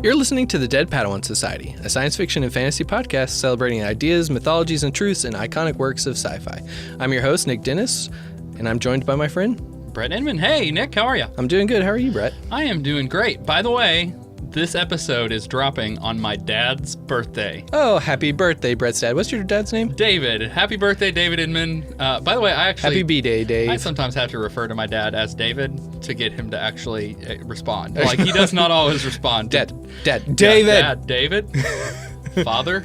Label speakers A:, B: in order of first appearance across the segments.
A: You're listening to the Dead Padawan Society, a science fiction and fantasy podcast celebrating ideas, mythologies, and truths in iconic works of sci-fi. I'm your host, Nick Dennis, and I'm joined by my friend,
B: Brett and Nic. Hey, Nick, how are you?
A: I'm doing good. How are you, Brett?
B: I am doing great. By the way, this episode is dropping on my dad's birthday.
A: Oh, happy birthday, Brett's dad. What's your dad's name?
B: David. Happy birthday, David Inman. By the way,
A: Happy B-Day, Dave.
B: I sometimes have to refer to my dad as David to get him to actually respond. Like, he does not always respond.
A: David.
B: Dad, David. Father.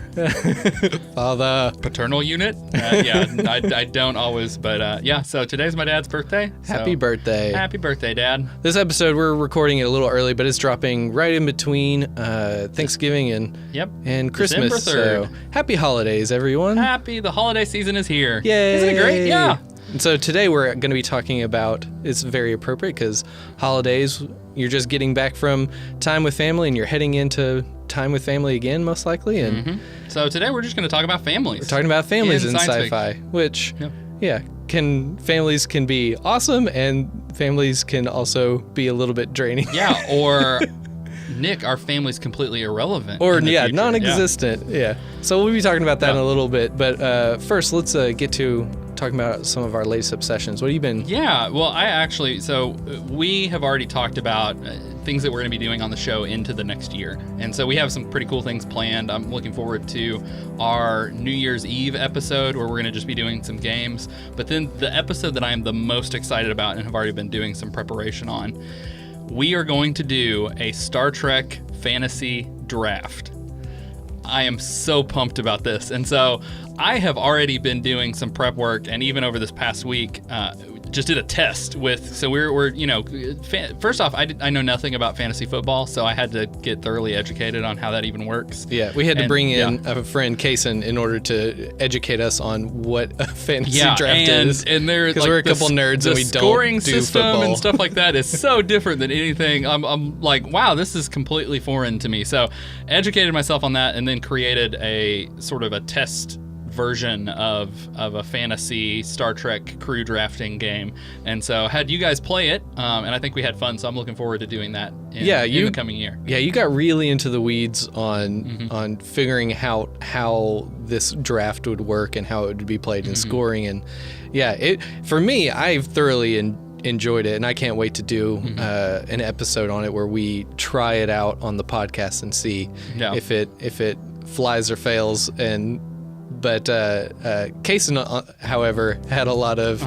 B: Paternal unit. I don't always, but yeah, so today's my dad's birthday.
A: Happy birthday.
B: Happy birthday, Dad.
A: This episode, we're recording it a little early, but it's dropping right in between Thanksgiving and Christmas.
B: December 3rd.
A: So happy holidays, everyone.
B: The holiday season is here.
A: Yay.
B: Isn't it great? Yeah.
A: And so today we're going to be talking about, it's very appropriate because holidays, you're just getting back from time with family and you're heading into time with family again, most likely. And
B: So today we're just going to talk about families.
A: We're talking about families in sci-fi,
B: fiction.
A: which, families can be awesome and families can also be a little bit draining.
B: Yeah, or Nick, our family's completely irrelevant.
A: Or, non-existent. Yeah. So we'll be talking about that in a little bit. But first, let's get to talking about some of our latest obsessions. What have you been?
B: Yeah, well, we have already talked about things that we're going to be doing on the show into the next year. And so we have some pretty cool things planned. I'm looking forward to our New Year's Eve episode where we're going to just be doing some games. But then the episode that I am the most excited about and have already been doing some preparation on, we are going to do a Star Trek fantasy draft. I am so pumped about this. And so I have already been doing some prep work, and even over this past week, just did a test with, so first off, I know nothing about fantasy football, so I had to get thoroughly educated on how that even works.
A: Yeah, we had to bring in a friend, Kaysen, in order to educate us on what a fantasy draft is.
B: And there's
A: because we're a couple nerds and we don't do
B: scoring system
A: football.
B: And stuff like that is so different than anything. I'm like, wow, this is completely foreign to me. So educated myself on that and then created a sort of a test version of a fantasy Star Trek crew drafting game, and so had you guys play it, and I think we had fun. So I'm looking forward to doing that in the coming year. Yeah,
A: you got really into the weeds on figuring out how this draft would work and how it would be played and scoring, and for me, I've thoroughly enjoyed it, and I can't wait to do an episode on it where we try it out on the podcast and see if it flies or fails. But Kaysen, however, had a lot of.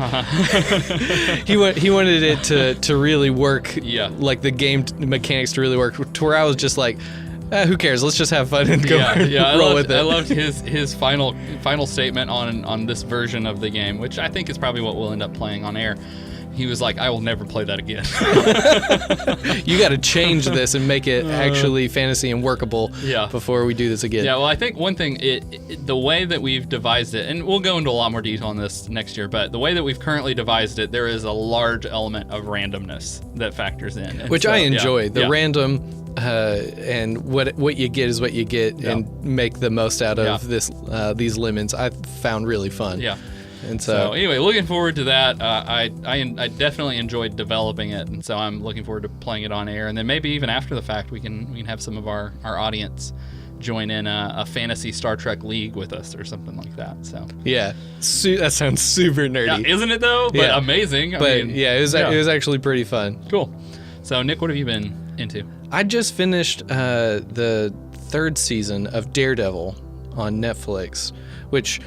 A: He wanted it to really work. Yeah. Like the game mechanics to really work. To where I was just like, who cares? Let's just have fun and go roll with it.
B: I loved his final statement on this version of the game, which I think is probably what we'll end up playing on air. He was like, I will never play that again.
A: You got to change this and make it actually fantasy and workable before we do this again.
B: Yeah, well, I think one thing, the way that we've devised it, and we'll go into a lot more detail on this next year, but the way that we've currently devised it, there is a large element of randomness that factors in.
A: Which I enjoy. The random and what you get is what you get, and make the most out of these lemons. I found really fun. Yeah. And so
B: anyway, looking forward to that. I definitely enjoyed developing it, and so I'm looking forward to playing it on air. And then maybe even after the fact, we can have some of our audience join in a fantasy Star Trek league with us or something like that. So
A: yeah, that sounds super nerdy,
B: isn't it though? But amazing.
A: It was actually pretty fun.
B: Cool. So Nick, what have you been into?
A: I just finished the third season of Daredevil on Netflix, which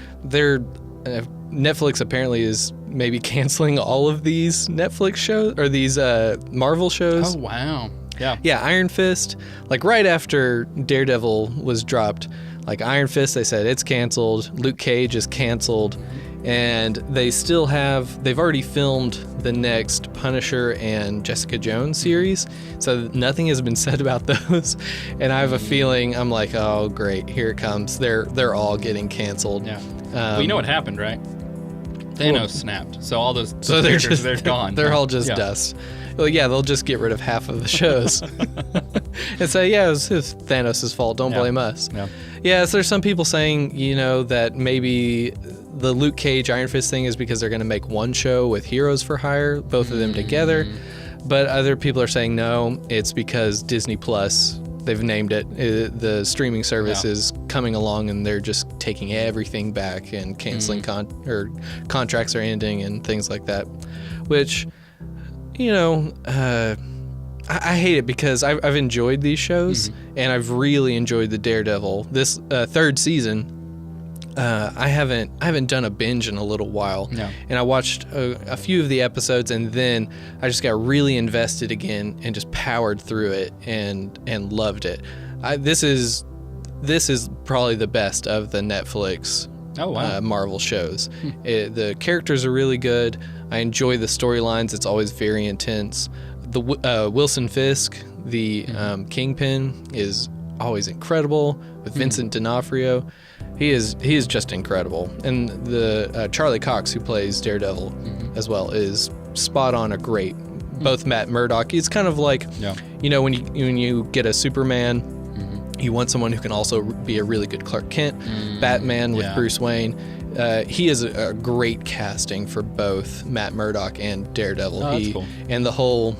A: Netflix apparently is maybe canceling all of these Netflix shows or these Marvel shows.
B: Oh, wow. Yeah.
A: Yeah, Iron Fist, like right after Daredevil was dropped, like Iron Fist, they said it's canceled. Luke Cage is canceled. And they've already filmed the next Punisher and Jessica Jones series. So nothing has been said about those. And I have a feeling, I'm like, oh, great, here it comes. They're all getting canceled.
B: Yeah. Well, you know what happened, right? Thanos snapped. So all those characters, they're gone.
A: They're all just dust. Well, yeah, they'll just get rid of half of the shows and say, it was Thanos' fault. Don't blame us. Yeah, so there's some people saying, that maybe the Luke Cage Iron Fist thing is because they're going to make one show with Heroes for Hire, both of them together. But other people are saying no, it's because Disney Plus they've named it. The streaming service is coming along, and they're just taking everything back and canceling contracts are ending and things like that, which, you know, I hate it because I've enjoyed these shows, and I've really enjoyed the Daredevil. This third season, I haven't done a binge in a little while, and I watched a few of the episodes, and then I just got really invested again and just powered through it and loved it. This is probably the best of the Netflix Marvel shows. The characters are really good. I enjoy the storylines. It's always very intense. The Wilson Fisk, the Kingpin, is always incredible with Vincent D'Onofrio. He is just incredible, and the Charlie Cox, who plays Daredevil as well, is spot on. A great. Both Matt Murdock. It's kind of like, you know, when you get a Superman, you want someone who can also be a really good Clark Kent, Batman with Bruce Wayne. He is a great casting for both Matt Murdock and Daredevil.
B: That's cool.
A: And the whole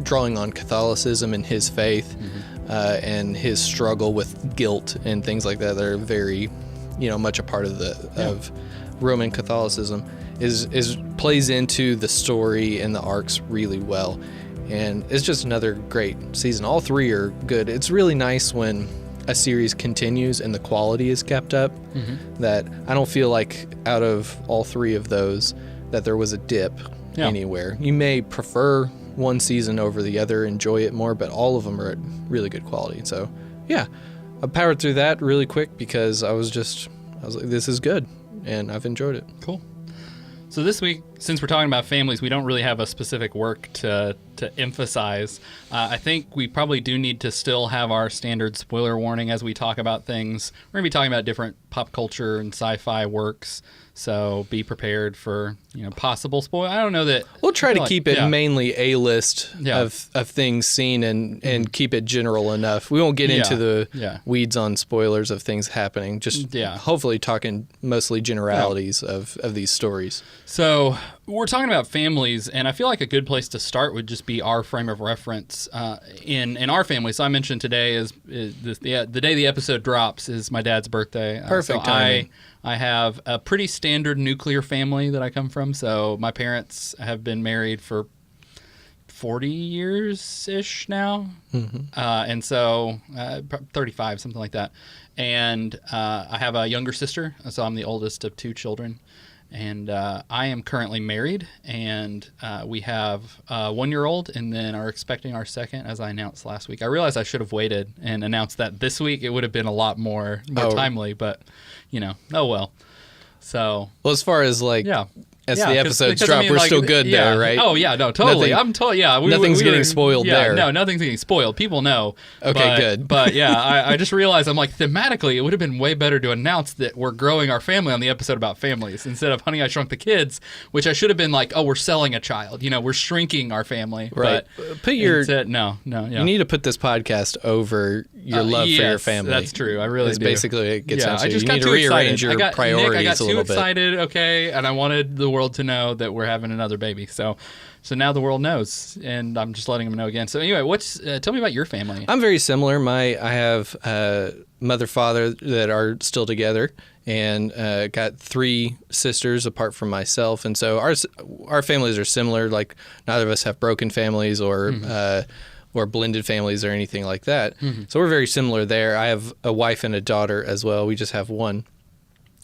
A: drawing on Catholicism and his faith. And his struggle with guilt and things like that are very, you know, much a part of of Roman Catholicism is plays into the story and the arcs really well, and it's just another great season. All three are good. It's really nice when a series continues and the quality is kept up. That I don't feel like out of all three of those that there was a dip anywhere. You may prefer one season over the other, enjoy it more, but all of them are at really good quality. So I powered through that really quick because I was like, this is good, and I've enjoyed it.
B: Cool. So this week, since we're talking about families, we don't really have a specific work to emphasize. I think we probably do need to still have our standard spoiler warning as we talk about things. We're going to be talking about different pop culture and sci-fi works, so be prepared for, you know, possible spoil. I don't know that
A: we'll try to keep it mainly a list of things seen and keep it general enough. We won't get into the weeds on spoilers of things happening. Just hopefully talking mostly generalities of these stories. So
B: we're talking about families, and I feel like a good place to start would just be our frame of reference in our family. So I mentioned today is the day the episode drops is my dad's birthday.
A: Perfect timing.
B: I have a pretty standard nuclear family that I come from. So my parents have been married for 40 years-ish now. And so 35, something like that. And I have a younger sister, so I'm the oldest of two children. And I am currently married, and we have a 1-year-old, and then are expecting our second, as I announced last week. I realized I should have waited and announced that this week. It would have been a lot more timely, but, you know, oh well. So,
A: well, as far as like, as the episodes drop, we're still good there, right?
B: Oh yeah, no, totally.
A: Nothing's getting spoiled there.
B: No, nothing's getting spoiled. People know.
A: Okay, good.
B: But I just realized I'm like, thematically, it would have been way better to announce that we're growing our family on the episode about families instead of Honey, I Shrunk the Kids, which I should have been like, oh, we're selling a child. You know, we're shrinking our family.
A: Right.
B: But
A: put your
B: no.
A: You need to put this podcast over your love for your family.
B: That's true. I really do.
A: Basically what it gets down to.
B: I just
A: you
B: got
A: need
B: too
A: to rearrange
B: excited.
A: your priorities
B: Nick, I got
A: a little
B: too excited. Okay, and I wanted the world to know that we're having another baby. So now the world knows, and I'm just letting them know again. So anyway, tell me about your family.
A: I'm very similar. I have mother, father that are still together, and got 3 sisters apart from myself, and so our families are similar. Like neither of us have broken families or blended families or anything like that. So we're very similar there. I have a wife and a daughter as well. We just have one,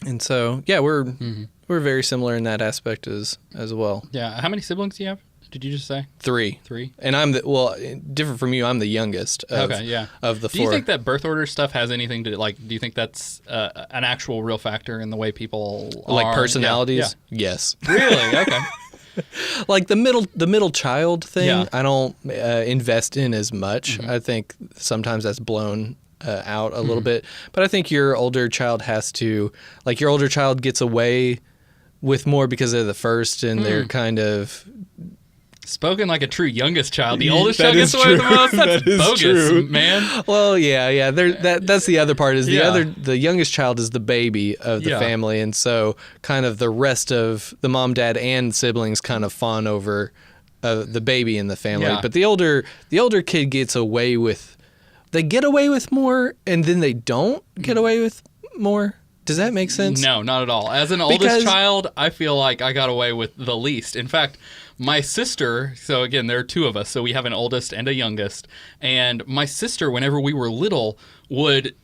A: and so we're very similar in that aspect as well.
B: Yeah. How many siblings do you have? Did you just say?
A: 3.
B: 3?
A: And I'm different from you, I'm the youngest of the 4.
B: Do you think that birth order stuff has anything to, like, do you think that's an actual real factor in the way people are?
A: Like personalities? Yeah. Yes.
B: Really? Okay.
A: Like the middle child thing, I don't invest in as much. I think sometimes that's blown out a little bit. But I think your older child your older child gets away with more because they're the first, and they're kind of...
B: Spoken like a true youngest child. The oldest child gets away with the most? That's bogus, true. Man.
A: Well, yeah. That's the other part. Is the youngest child is the baby of the family, and so kind of the rest of the mom, dad, and siblings kind of fawn over the baby in the family. Yeah. But the older kid gets away with they get away with more and then they don't get away with more. Does that make sense?
B: No, not at all. As an oldest child, I feel like I got away with the least. In fact, my sister, so again, there are two of us, so we have an oldest and a youngest, and my sister, whenever we were little, would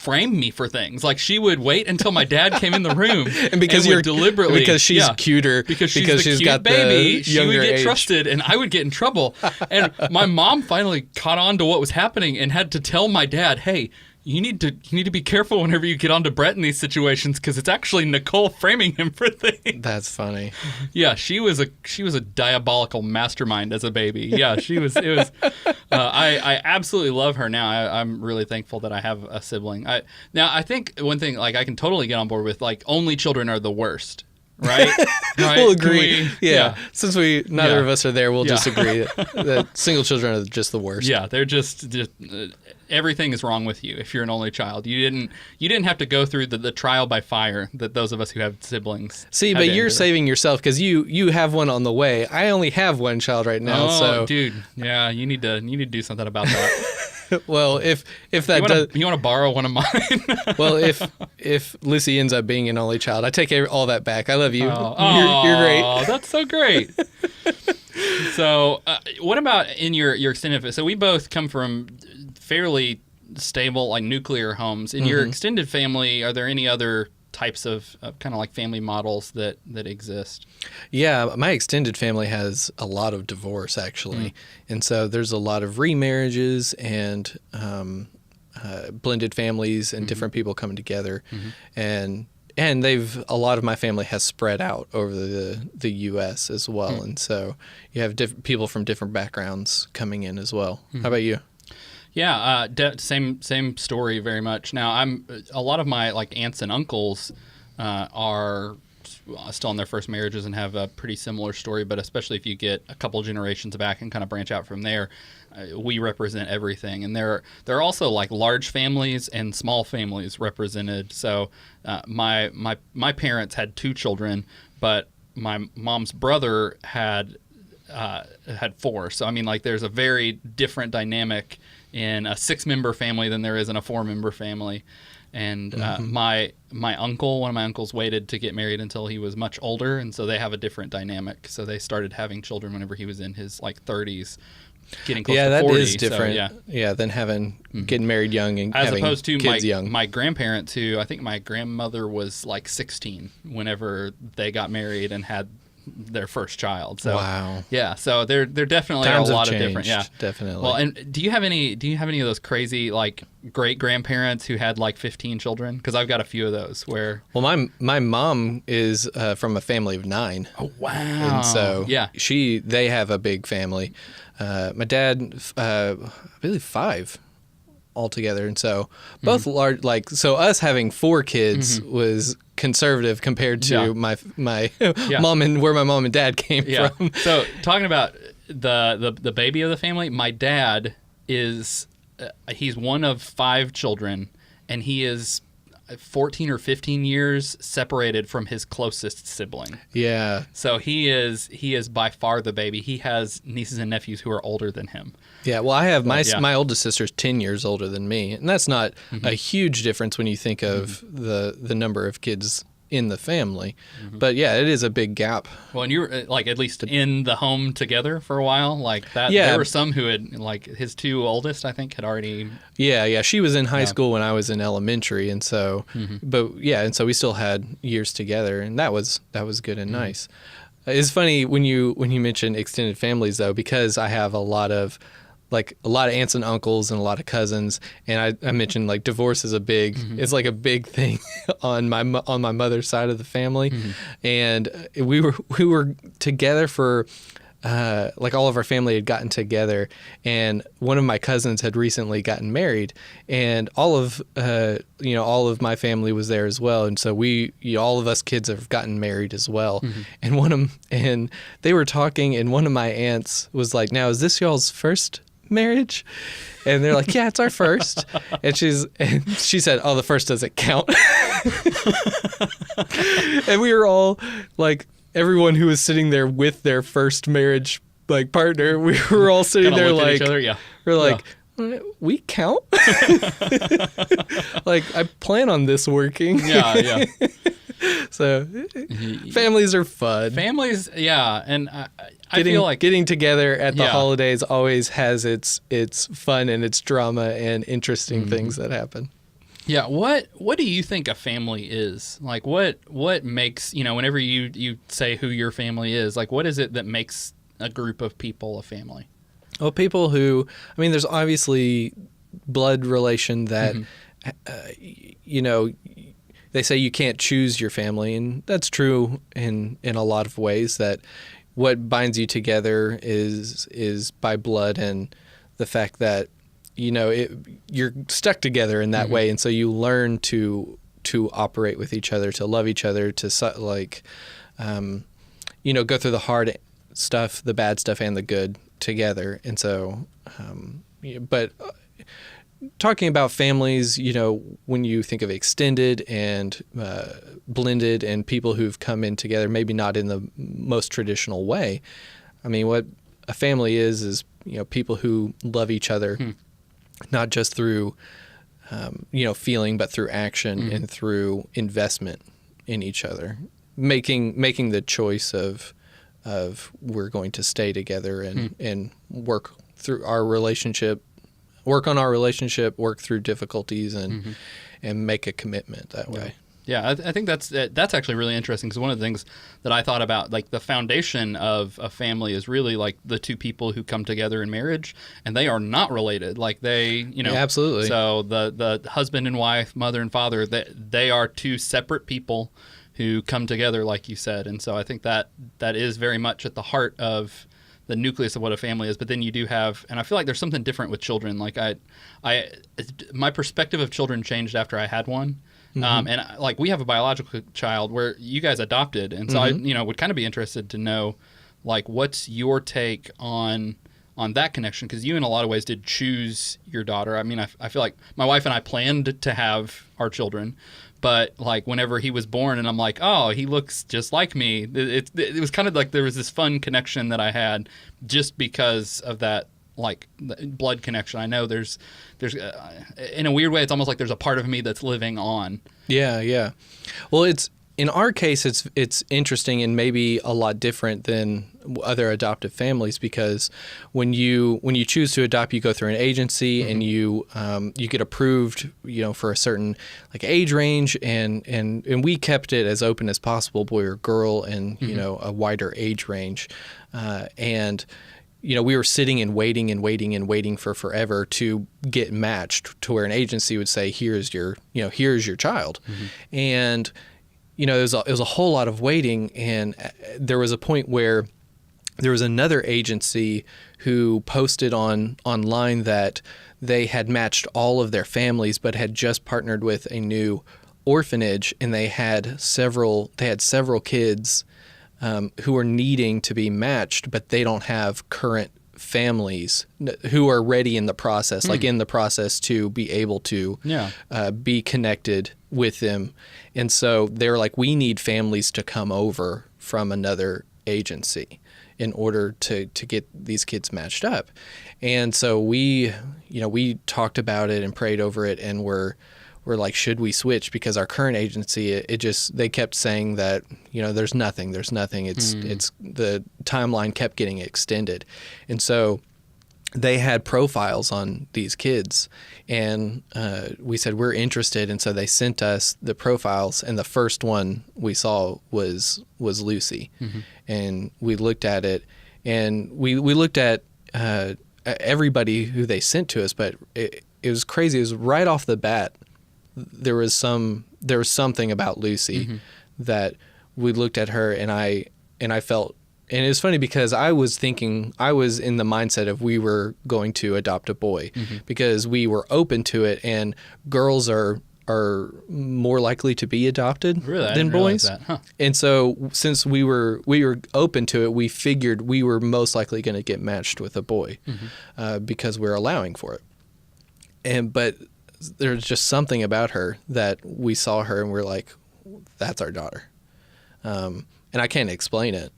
B: frame me for things. Like, she would wait until my dad came in the room
A: and because
B: you're deliberately,
A: because she's cuter,
B: because she's
A: she's
B: cute
A: got
B: baby,
A: the
B: she would
A: younger
B: get
A: age.
B: trusted and I would get in trouble. And my mom finally caught on to what was happening and had to tell my dad, hey, you need to be careful whenever you get onto Brett in these situations because it's actually Nicole framing him for things.
A: That's funny.
B: Yeah, she was a diabolical mastermind as a baby. Yeah, she was. It was. I absolutely love her now. I'm really thankful that I have a sibling. I think one thing, like, I can totally get on board with, like, only children are the worst. Right?
A: We'll agree. Yeah. Since neither of us are there, we'll just agree that single children are just the worst.
B: Yeah, they're just everything is wrong with you if you're an only child. You didn't have to go through the trial by fire that those of us who have siblings.
A: See, but you're saving yourself because you have one on the way. I only have one child right now.
B: Oh,
A: so
B: dude, yeah, you need to do something about that.
A: Well, if that
B: you want to borrow one of mine.
A: Well, if Lucy ends up being an only child, I take all that back. I love you.
B: You're
A: great.
B: Oh, that's so great. So, what about in your extended? So we both come from fairly stable, like, nuclear homes. In your extended family, are there any other types of kind of like family models that exist?
A: Yeah, my extended family has a lot of divorce, actually. And so there's a lot of remarriages and blended families and different people coming together. And a lot of my family has spread out over the U.S. as well. And so you have people from different backgrounds coming in as well. How about you?
B: Yeah, same story very much. Now, a lot of my, like, aunts and uncles are still in their first marriages and have a pretty similar story, but especially if you get a couple generations back and kind of branch out from there, we represent everything. And there are also, like, large families and small families represented. So my parents had 2 children, but my mom's brother had 4. So, I mean, like, there's a very different dynamic in a 6-member family than there is in a 4-member family. And my uncle, one of my uncles, waited to get married until he was much older, and so they have a different dynamic. So they started having children whenever he was in his, like, 30s, getting close to 40.
A: Yeah, that is different.
B: So,
A: than getting married young and
B: as
A: having
B: opposed to
A: kids young.
B: My grandparents, who I think my grandmother was like 16 whenever they got married and had their first child. So
A: wow.
B: Yeah, so there definitely
A: Times
B: are a lot
A: have
B: of different.
A: changed,
B: Yeah,
A: definitely.
B: Well, and do you have any of those crazy, like, great grandparents who had like 15 children? Because I've got a few of those where.
A: Well, my mom is from a family of 9.
B: Oh wow!
A: And so
B: yeah,
A: they have a big family. My dad, I believe 5 altogether, and so both large. Like, so us having 4 kids was conservative compared to my mom and where my mom and dad came from.
B: So talking about the baby of the family, my dad is he's one of 5 children, and he is 14 or 15 years separated from his closest sibling.
A: Yeah.
B: So he is by far the baby. He has nieces and nephews who are older than him.
A: Yeah, well, I have my oldest sister's 10 years older than me, and that's not a huge difference when you think of the number of kids in the family. But yeah, it is a big gap.
B: Well, and you were like at least in the home together for a while, like that.
A: Yeah.
B: There were some who had, like, his 2 oldest, I think, had already.
A: Yeah. She was in high school when I was in elementary, and so, but yeah, and so we still had years together, and that was good and nice. It's funny when you mention extended families though, because I have a lot of aunts and uncles and a lot of cousins, and I mentioned, like, divorce is it's like a big thing on my mother's side of the family, and we were together for like, all of our family had gotten together, and one of my cousins had recently gotten married, and all of my family was there as well, and so all of us kids have gotten married as well, and they were talking, and one of my aunts was like, "Now, is this y'all's first marriage?" And they're like, "Yeah, it's our first." And she said, "Oh, the first doesn't count." And we were all like, everyone who was sitting there with their first marriage, like, partner, we were all sitting there like,
B: at each other, yeah.
A: we're like, We count. Like, I plan on this working.
B: Yeah.
A: So families are fun.
B: Families, yeah, and I feel like
A: getting together at the holidays always has its fun and its drama and interesting things that happen.
B: Yeah, what do you think a family is? Like, what makes, whenever you say who your family is, like, what is it that makes a group of people a family?
A: Well, people who, there's obviously blood relation that, they say you can't choose your family, and that's true in a lot of ways, that what binds you together is by blood and the fact that, you're stuck together in that way. And so you learn to operate with each other, to love each other, to go through the hard stuff, the bad stuff and the good together. And so, but talking about families, when you think of extended and blended and people who've come in together, maybe not in the most traditional way. What a family is people who love each other, not just through, feeling, but through action and through investment in each other, making the choice of we're going to stay together and work through our relationship. Work on our relationship, work through difficulties, and make a commitment that way.
B: Yeah, I think that's actually really interesting, because one of the things that I thought about, like, the foundation of a family is really like the two people who come together in marriage, and they are not related. Like, they,
A: absolutely.
B: So the husband and wife, mother and father, they are two separate people who come together, like you said. And so I think that is very much at the heart of the nucleus of what a family is. But then you do have, and I feel like there's something different with children. Like, my perspective of children changed after I had one. And like, we have a biological child where you guys adopted. And so I, would kind of be interested to know, like, what's your take on that connection? Because you, in a lot of ways, did choose your daughter. I feel like my wife and I planned to have our children, but like, whenever he was born and I'm like, oh, he looks just like me, it was kind of like there was this fun connection that I had just because of that, like, blood connection. I know there's in a weird way, it's almost like there's a part of me that's living on. Yeah. Well, in our case, it's interesting and maybe a lot different than other adoptive families, because when you choose to adopt, you go through an agency and you get approved, for a certain, like, age range, and we kept it as open as possible, boy or girl, and a wider age range, and we were sitting and waiting for forever to get matched, to where an agency would say, here's your child. And it was a whole lot of waiting, and there was a point where there was another agency who posted online that they had matched all of their families, but had just partnered with a new orphanage, and they had several kids who are needing to be matched, but they don't have current families who are ready in the process, like in the process to be able to be connected with them. And so they're like, we need families to come over from another agency in order to get these kids matched up. And so we talked about it and prayed over it, and we're like, should we switch? Because our current agency, they kept saying that, there's nothing. It's the timeline kept getting extended. And so they had profiles on these kids, and we said, we're interested. And so they sent us the profiles, and the first one we saw was Lucy. And we looked at it, and we looked at everybody who they sent to us, but it was crazy. It was right off the bat. There was something about Lucy that we looked at her, and I felt, and it was funny because I was in the mindset of we were going to adopt a boy because we were open to it, and girls are more likely to be adopted than boys. That. Huh. And so since we were open to it, we figured we were most likely going to get matched with a boy because we're allowing for it. But there's just something about her that we saw her and we're like, that's our daughter. And I can't explain it,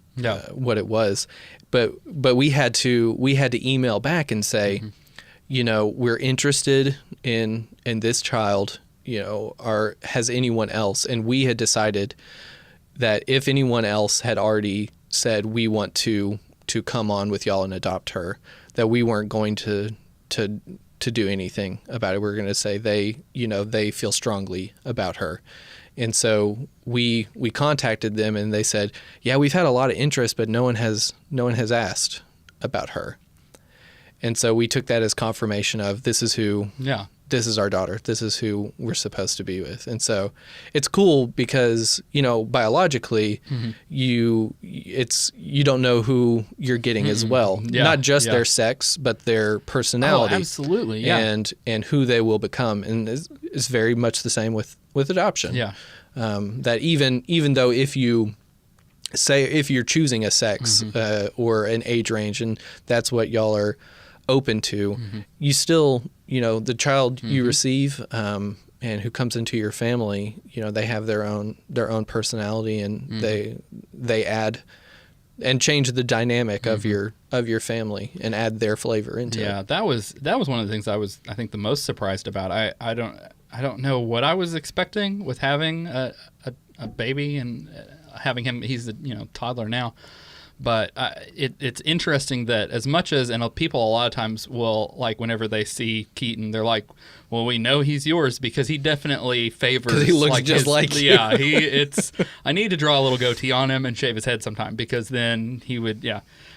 B: what it was, but we had to email back and say,
A: we're interested in this child, has anyone else? And we had decided that if anyone else had already said we want to come on with y'all and adopt her, that we weren't going to do anything about it. We're going to say they feel strongly about her. And so we contacted them, and they said, yeah, we've had a lot of interest, but no one has asked about her. And so we took that as confirmation of this is our daughter. This is who we're supposed to be with. And so it's cool because, biologically, you don't know who you're getting as well. Yeah, not just their sex, but their personality.
B: Oh, absolutely. Yeah.
A: And who they will become. And it's very much the same with adoption.
B: Yeah.
A: That even though if you're choosing a sex or an age range, and that's what y'all are open to, you still, the child you receive and who comes into your family, they have their own personality, and they add and change the dynamic of your family and add their flavor into it.
B: Yeah, that was one of the things I think the most surprised about. I don't know what I was expecting with having a baby and having him. He's a toddler now. But it's interesting that as much as, and people a lot of times will, like, whenever they see Keaton, they're like, well, we know he's yours because he definitely favors.
A: Because he looks just like you.
B: Yeah, I need to draw a little goatee on him and shave his head sometime, because then he would,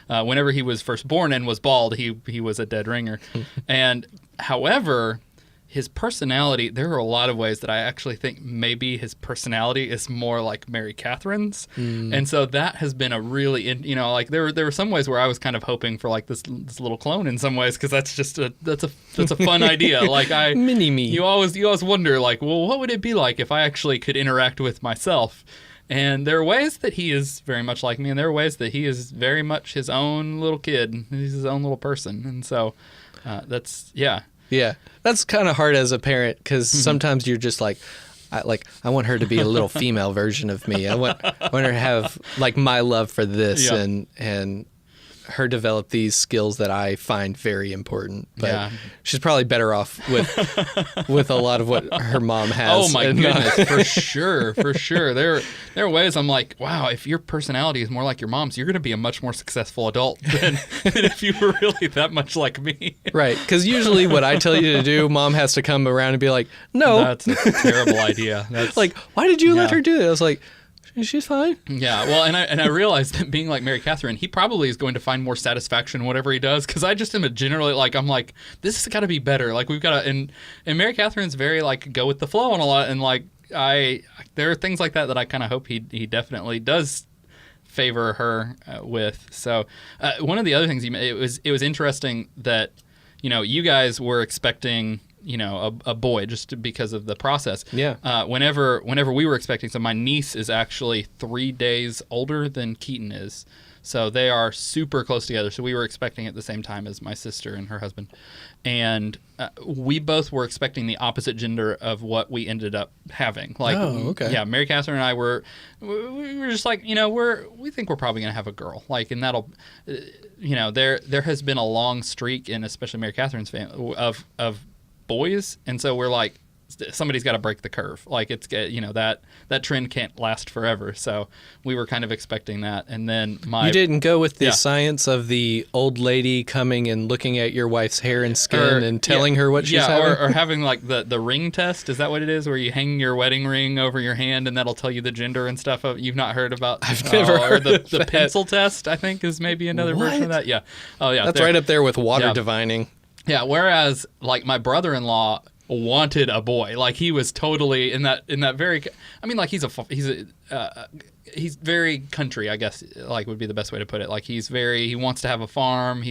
B: whenever he was first born and was bald, he was a dead ringer. And however, his personality, there are a lot of ways that I actually think maybe his personality is more like Mary Catherine's. And so that has been a really, there were some ways where I was kind of hoping for like this little clone in some ways, because that's just that's a fun idea. Like
A: mini me.
B: You always wonder, like, well, what would it be like if I actually could interact with myself? And there are ways that he is very much like me, and there are ways that he is very much his own little kid. He's his own little person. And so that's.
A: Yeah, that's kind of hard as a parent, because sometimes you're just like, I want her to be a little female version of me. I want her to have like my love for this, and her develop these skills that I find very important. But she's probably better off with a lot of what her mom has.
B: Oh my goodness, for sure. There are ways I'm like, wow, if your personality is more like your mom's, you're going to be a much more successful adult than if you were really that much like me.
A: Right, because usually what I tell you to do, mom has to come around and be like, no.
B: That's a terrible idea. That's
A: like, why did you let her do that? I was like, she's fine.
B: Yeah, well, and I realized that being like Mary Catherine, he probably is going to find more satisfaction in whatever he does, because I just am generally like, I'm like, this has got to be better. Like, we've got to, and Mary Catherine's very like go with the flow on a lot, and like there are things like that I kind of hope he definitely does favor her with. So one of the other things it was interesting that you guys were expecting a boy just because of the process.
A: Yeah.
B: Whenever we were expecting, so my niece is actually 3 days older than Keaton is. So they are super close together. So we were expecting at the same time as my sister and her husband. And we both were expecting the opposite gender of what we ended up having. Like,
A: oh, okay.
B: Yeah, Mary Catherine and I were just like, we think we're probably going to have a girl. Like, and that'll, there has been a long streak in especially Mary Catherine's family of boys, and so we're like, somebody's got to break the curve. Like, it's that trend can't last forever. So we were kind of expecting that, and then you
A: didn't go with the science of the old lady coming and looking at your wife's hair and skin and telling her what she's having,
B: or having like the ring test. Is that what it is? Where you hang your wedding ring over your hand and that'll tell you the gender and stuff. You've not heard about?
A: I've never heard of
B: the pencil test. I think is maybe another version of that. Yeah. Oh yeah.
A: That's right up there with water divining.
B: Yeah, whereas like my brother-in-law wanted a boy. Like, he was totally in that very, I mean, like, he's very country, I guess, like, would be the best way to put it. Like, he wants to have a farm.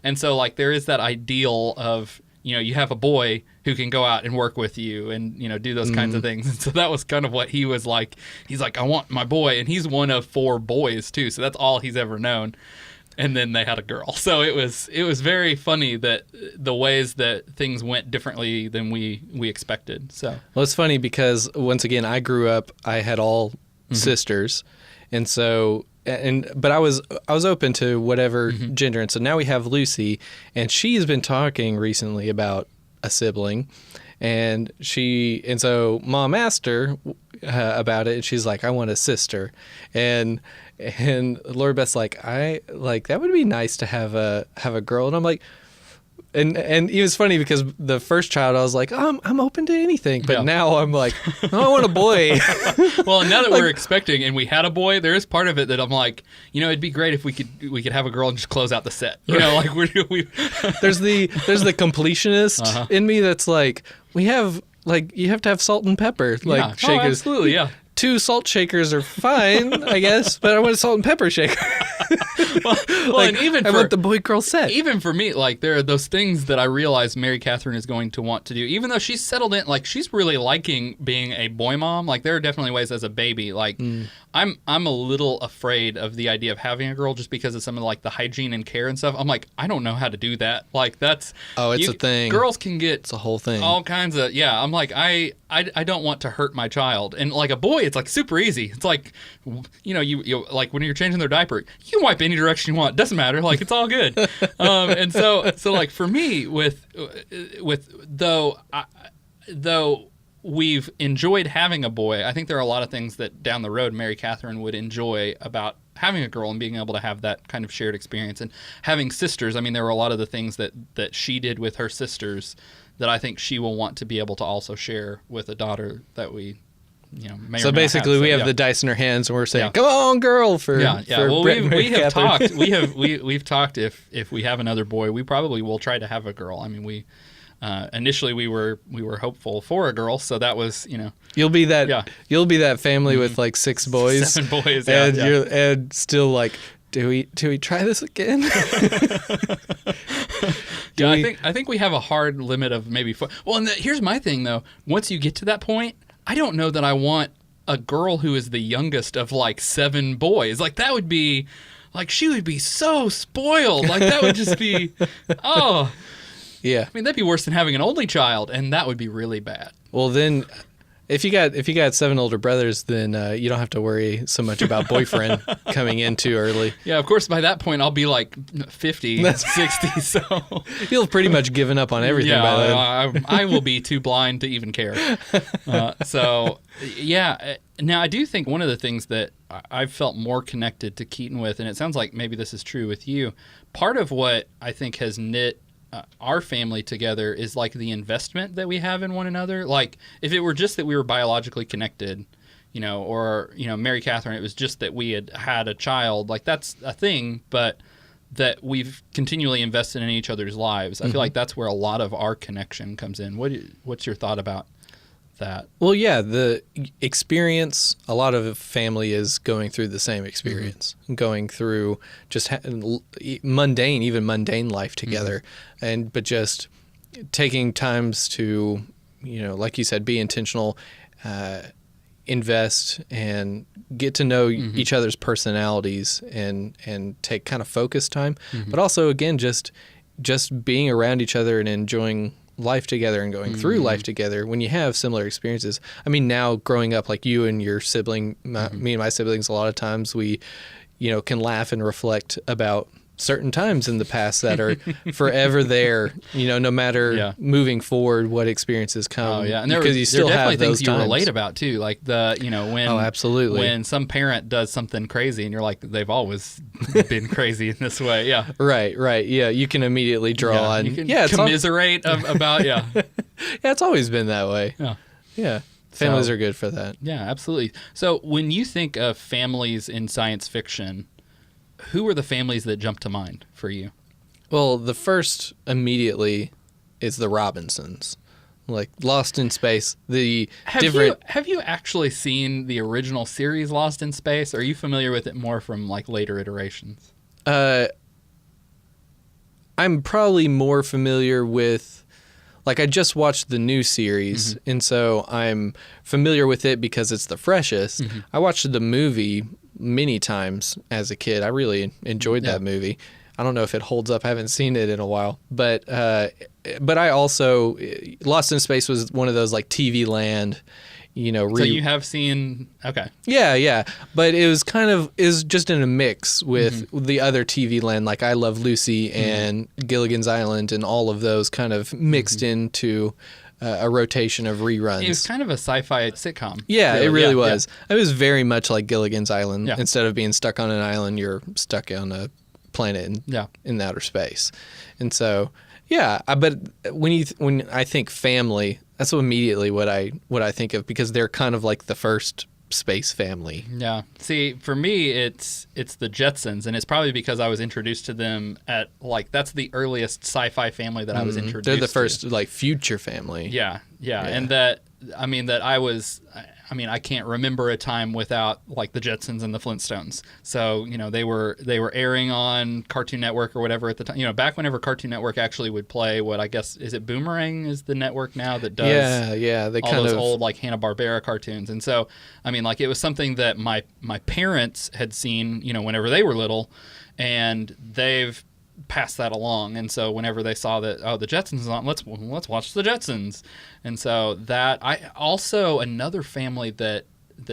B: And so like there is that ideal of, you have a boy who can go out and work with you and, do those kinds of things. And so that was kind of what he was like. He's like, I want my boy. And he's one of 4 boys too. So that's all he's ever known. And then they had a girl. So it was very funny that the ways that things went differently than we expected. So,
A: well, it's funny because once again, I grew up, I had all sisters. And so but I was open to whatever gender, and so now we have Lucy, and she's been talking recently about a sibling, and so Mom asked her about it, and she's like, I want a sister, and Lori Beth's like, that would be nice to have a girl, and I'm like. And it was funny because the first child I was like, I'm open to anything, but now I'm like, I want a boy.
B: Well, now that we're expecting and we had a boy, there is part of it that I'm like, it'd be great if we could have a girl and just close out the set. Like we
A: there's the completionist in me that's like, we have you have to have salt and pepper shakers.
B: Oh, absolutely, yeah.
A: 2 salt shakers are fine, I guess, but I want a salt and pepper shaker.
B: well, and even
A: I want the boy girl set.
B: Even for me, there are those things that I realize Mary Catherine is going to want to do, even though she's settled in. She's really liking being a boy mom. There are definitely ways as a baby. I'm a little afraid of the idea of having a girl just because of some of the hygiene and care and stuff. I'm like, I don't know how to do that. That's
A: it's a thing.
B: Girls can get
A: it's a whole thing.
B: All kinds of I'm like I don't want to hurt my child. And a boy, it's super easy. It's you when you're changing their diaper, you can wipe any direction you want. Doesn't matter. It's all good. And so for me though we've enjoyed having a boy, I think there are a lot of things that down the road Mary Catherine would enjoy about having a girl and being able to have that kind of shared experience. And having sisters, there were a lot of the things that she did with her sisters that I think she will want to be able to also share with a daughter that we may
A: so
B: or
A: basically
B: have.
A: we have the dice in our hands and we're saying, come on, girl, for
B: well,
A: Brett and
B: we have
A: Catherine.
B: talked we've talked if we have another boy, we probably will try to have a girl. We initially we were hopeful for a girl, so that was
A: you'll be that family with 6 boys,
B: 7 boys,
A: and you're and still like, do we try this again?
B: I think we have a hard limit of maybe 4. Well, and here's my thing though. Once you get to that point, I don't know that I want a girl who is the youngest of 7 boys. That would be she would be so spoiled. That would just be
A: yeah.
B: That'd be worse than having an only child, and that would be really bad.
A: Well, then if you got 7 older brothers, then you don't have to worry so much about boyfriend coming in too early.
B: Yeah, of course, by that point, I'll be 50, 60, so...
A: You'll have pretty much given up on everything by then.
B: I will be too blind to even care. Now, I do think one of the things that I've felt more connected to Keaton with, and it sounds like maybe this is true with you, part of what I think has knit our family together is the investment that we have in one another. If it were just that we were biologically connected, or Mary Catherine, it was just that we had a child, that's a thing, but that we've continually invested in each other's lives. I feel like that's where a lot of our connection comes in. What's your thought about that?
A: Well, yeah, the experience, a lot of family is going through the same experience, going through just mundane life together, but just taking times to, like you said, be intentional, invest and get to know each other's personalities and take kind of focus time, but also again, just being around each other and enjoying life together and going through life together when you have similar experiences. Now growing up like you and your sibling, me and my siblings, a lot of times we, can laugh and reflect about certain times in the past that are forever there, no matter moving forward what experiences come.
B: Oh yeah, and
A: because you still
B: there are
A: have
B: definitely
A: those
B: things you
A: times.
B: relate about too, when
A: absolutely,
B: when some parent does something crazy and you're like, they've always been crazy in this way. Yeah,
A: right, yeah, you can immediately draw on.
B: You can commiserate about yeah,
A: it's always been that way. Yeah. Families are good for that.
B: Yeah, absolutely. So when you think of families in science fiction, who are the families that jump to mind for you?
A: Well, the first immediately is the Robinsons, Lost in Space.
B: Have you actually seen the original series Lost in Space? Or are you familiar with it more from later iterations?
A: I'm probably more familiar with. I just watched the new series, and so I'm familiar with it because it's the freshest. I watched the movie many times as a kid. I really enjoyed that movie. I don't know if it holds up. I haven't seen it in a while. But I also... Lost in Space was one of those TV Land
B: So you have seen, okay.
A: Yeah. But it was just in a mix with the other TV land, like I Love Lucy and Gilligan's Island and all of those kind of mixed into a rotation of reruns.
B: It was kind of a sci-fi sitcom.
A: Yeah,
B: really.
A: It really was. Yeah. It was very much like Gilligan's Island.
B: Yeah.
A: Instead of being stuck on an island, you're stuck on a planet in outer space. And so, but when I think family, that's immediately what I think of, because they're kind of like the first space family.
B: Yeah. See, for me, it's the Jetsons, and it's probably because I was introduced to them at, like, that's the earliest sci-fi family that I was introduced to.
A: They're the first, like, future family.
B: Yeah. And I can't remember a time without, like, the Jetsons and the Flintstones. So, they were airing on Cartoon Network or whatever at the time. Back whenever Cartoon Network actually would play what, I guess, is it Boomerang is the network now that does
A: they
B: all those old, like, Hanna-Barbera cartoons. And so, it was something that my parents had seen, whenever they were little, and they've passed that along. And so whenever they saw that, the Jetsons is on, let's watch the Jetsons. And so another family that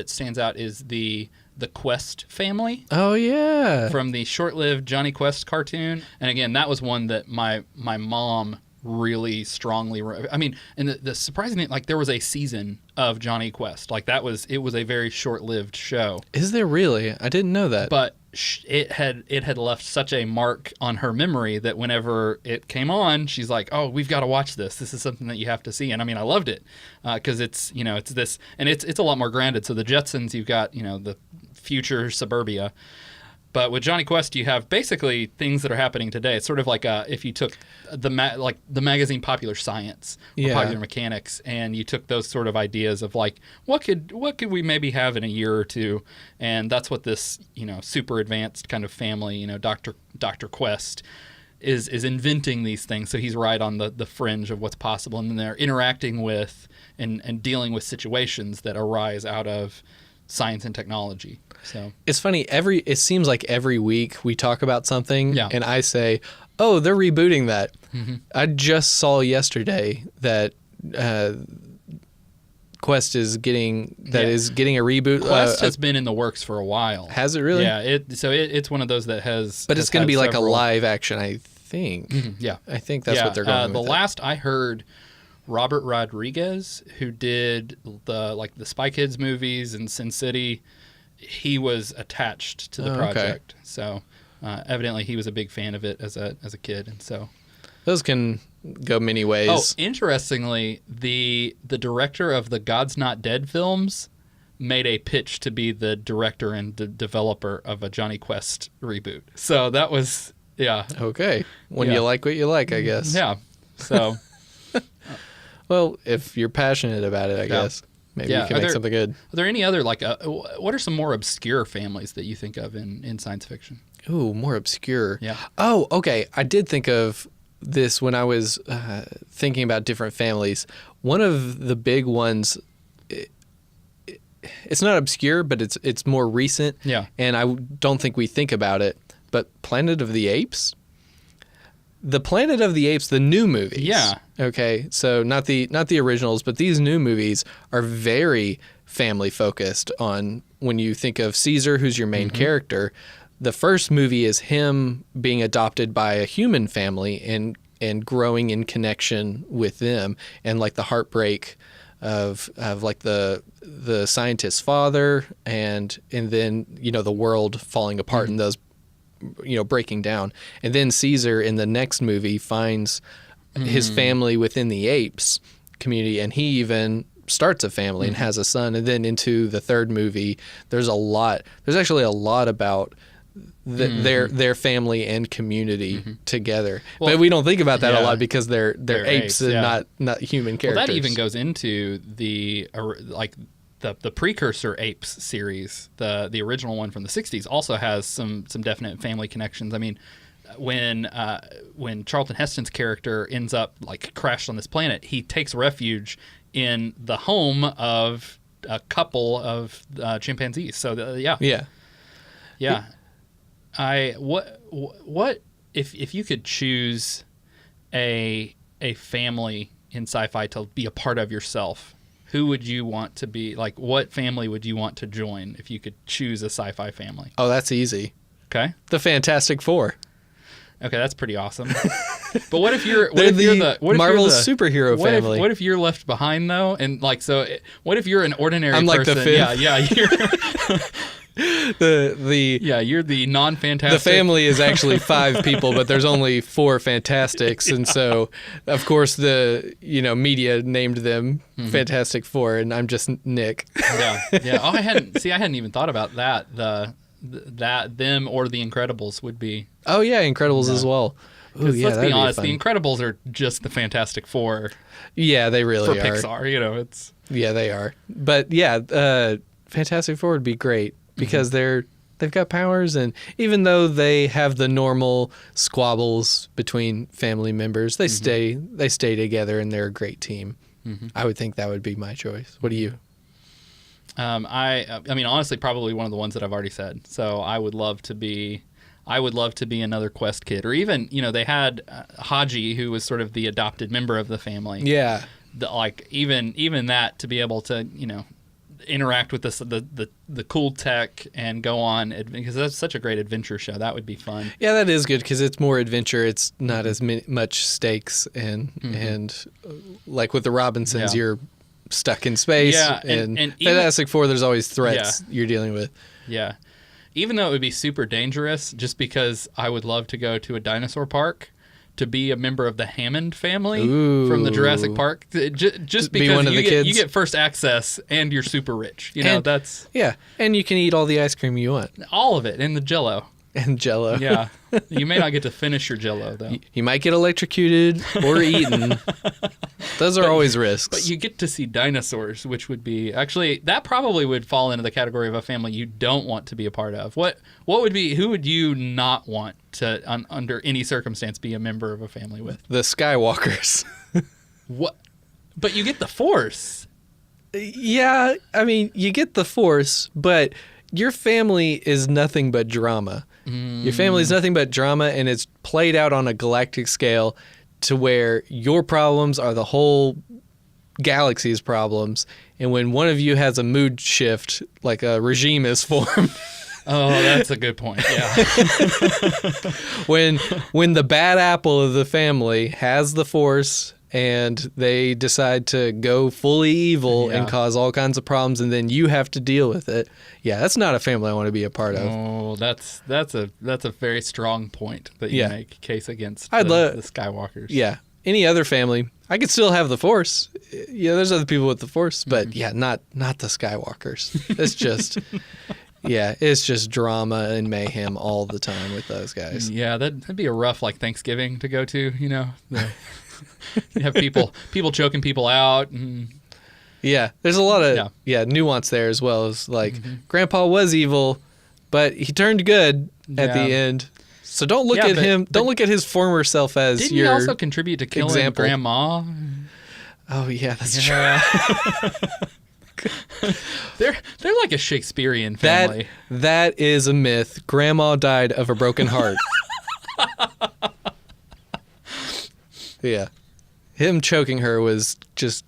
B: stands out is the Quest family. Oh yeah. From the short-lived Johnny Quest cartoon. And again, that was one that my mom really strongly, and the surprising thing, like, there was a season of Johnny Quest. Like, it was a very short-lived show.
A: Is there really? I didn't know that.
B: But it had left such a mark on her memory that whenever it came on, she's like, "Oh, we've got to watch this. This is something that you have to see." And I loved it because it's this, and it's a lot more grounded. So the Jetsons, you've got the future suburbia. But with Johnny Quest, you have basically things that are happening today. It's sort of like if you took the magazine Popular Science or Popular Mechanics, and you took those sort of ideas of, like, what could we maybe have in a year or two, and that's what this super advanced kind of family, Dr. Quest is inventing these things. So he's right on the fringe of what's possible, and then they're interacting with and dealing with situations that arise out of science and technology. So
A: it's funny, it seems like every week we talk about something and I say, "Oh, they're rebooting that." I just saw yesterday that Quest is getting a reboot.
B: Quest has been in the works for a while.
A: Has it really?
B: Yeah, it's one of those that has.
A: But it's going to be like a live action, I think.
B: Yeah,
A: I think that's what they're going with.
B: The last I heard, Robert Rodriguez, who did the Spy Kids movies and Sin City, he was attached to the project. Okay. So evidently he was a big fan of it as a kid, and so
A: those can go many ways.
B: Oh, interestingly, the director of the God's Not Dead films made a pitch to be the director and developer of a Johnny Quest reboot. So that was
A: okay. When you like what you like, I guess.
B: Yeah. So.
A: Well, if you're passionate about it, I guess maybe you can make something good.
B: Are there any other, what are some more obscure families that you think of in science fiction?
A: Ooh, more obscure.
B: Yeah.
A: Oh, okay. I did think of this when I was thinking about different families. One of the big ones, it's not obscure, but it's more recent.
B: Yeah.
A: And I don't think we think about it, but Planet of the Apes. The Planet of the Apes, the new movies.
B: Yeah.
A: Okay. So not the originals, but these new movies are very family focused on when you think of Caesar, who's your main character. The first movie is him being adopted by a human family and growing in connection with them, and like the heartbreak of like the scientist's father and then the world falling apart and those breaking down. And then Caesar in the next movie finds his family within the apes community, and he even starts a family and has a son. And then into the third movie, there's actually a lot about their family and community together. Well, but we don't think about that a lot because they're apes and not human characters.
B: Well, that even goes into the precursor Apes series. The original one from the 60s also has some definite family connections. I mean, when Charlton Heston's character ends up crashed on this planet, he takes refuge in the home of a couple of chimpanzees. So what if you could choose a family in sci-fi to be a part of yourself, who would you want to be? Like, what family would you want to join if you could choose a sci-fi family?
A: Oh, that's easy.
B: Okay.
A: The Fantastic Four.
B: Okay, that's pretty awesome. But what if you're
A: Marvel's superhero family?
B: What if you're left behind though? And like, so what if you're an ordinary
A: I'm
B: person?
A: like the fifth.
B: Yeah, you're the non-fantastic.
A: The family is actually 5 people, but there's only 4 Fantastics, and so of course the media named them Fantastic Four, and I'm just Nick.
B: Yeah. Oh, I hadn't even thought about that. Them or the Incredibles would be.
A: Oh yeah, Incredibles as well.
B: Ooh, yeah, let's be honest, the Incredibles are just the Fantastic Four.
A: Yeah, they really
B: are. For Pixar, it's.
A: Yeah, they are. But yeah, Fantastic Four would be great because they've got powers, and even though they have the normal squabbles between family members, they stay together, and they're a great team. I would think that would be my choice. What do you?
B: I mean, honestly, probably one of the ones that I've already said. So I would love to be another Quest kid, or even they had Haji, who was sort of the adopted member of the family.
A: Yeah,
B: even that, to be able to interact with the cool tech and go on, because that's such a great adventure show. That would be fun.
A: Yeah, that is good because it's more adventure. It's not as much stakes, and like with the Robinsons, you're stuck in space.
B: Yeah,
A: and Fantastic Four, there's always threats you're dealing with.
B: Yeah. Even though it would be super dangerous, just because I would love to go to a dinosaur park to be a member of the Hammond family from the Jurassic Park, just because you get first access and you're super rich. That's...
A: Yeah, and you can eat all the ice cream you want.
B: All of it, and the Jell-O.
A: And Jell-O.
B: Yeah. You may not get to finish your Jell-O, though.
A: You might get electrocuted or eaten. Those are always risks.
B: But you get to see dinosaurs, which would be... Actually, that probably would fall into the category of a family you don't want to be a part of. What would be... Who would you not want to, under any circumstance, be a member of a family with?
A: The Skywalkers.
B: What? But you get the Force.
A: Yeah, I mean, you get the Force, but your family is nothing but drama. Your family is nothing but drama, and it's played out on a galactic scale to where your problems are the whole galaxy's problems. And when one of you has a mood shift, like a regime is formed.
B: Oh, that's a good point. Yeah.
A: when the bad apple of the family has the Force and they decide to go fully evil and cause all kinds of problems, and then you have to deal with it. Yeah, that's not a family I want to be a part of.
B: Oh, that's a very strong point that you make case against the Skywalkers.
A: Yeah. Any other family, I could still have the Force. Yeah, there's other people with the Force, but not the Skywalkers. It's just... Yeah, it's just drama and mayhem all the time with those guys.
B: Yeah, that'd be a rough Thanksgiving to go to, You have people choking people out. And...
A: Yeah, there's a lot of nuance there as well. As Grandpa was evil, but he turned good at the end. So don't look at him. Don't look at his former self as
B: didn't
A: your
B: he also contribute to killing
A: example.
B: Grandma?
A: Oh yeah, that's true.
B: They're like a Shakespearean family.
A: That is a myth. Grandma died of a broken heart. Yeah. Him choking her was just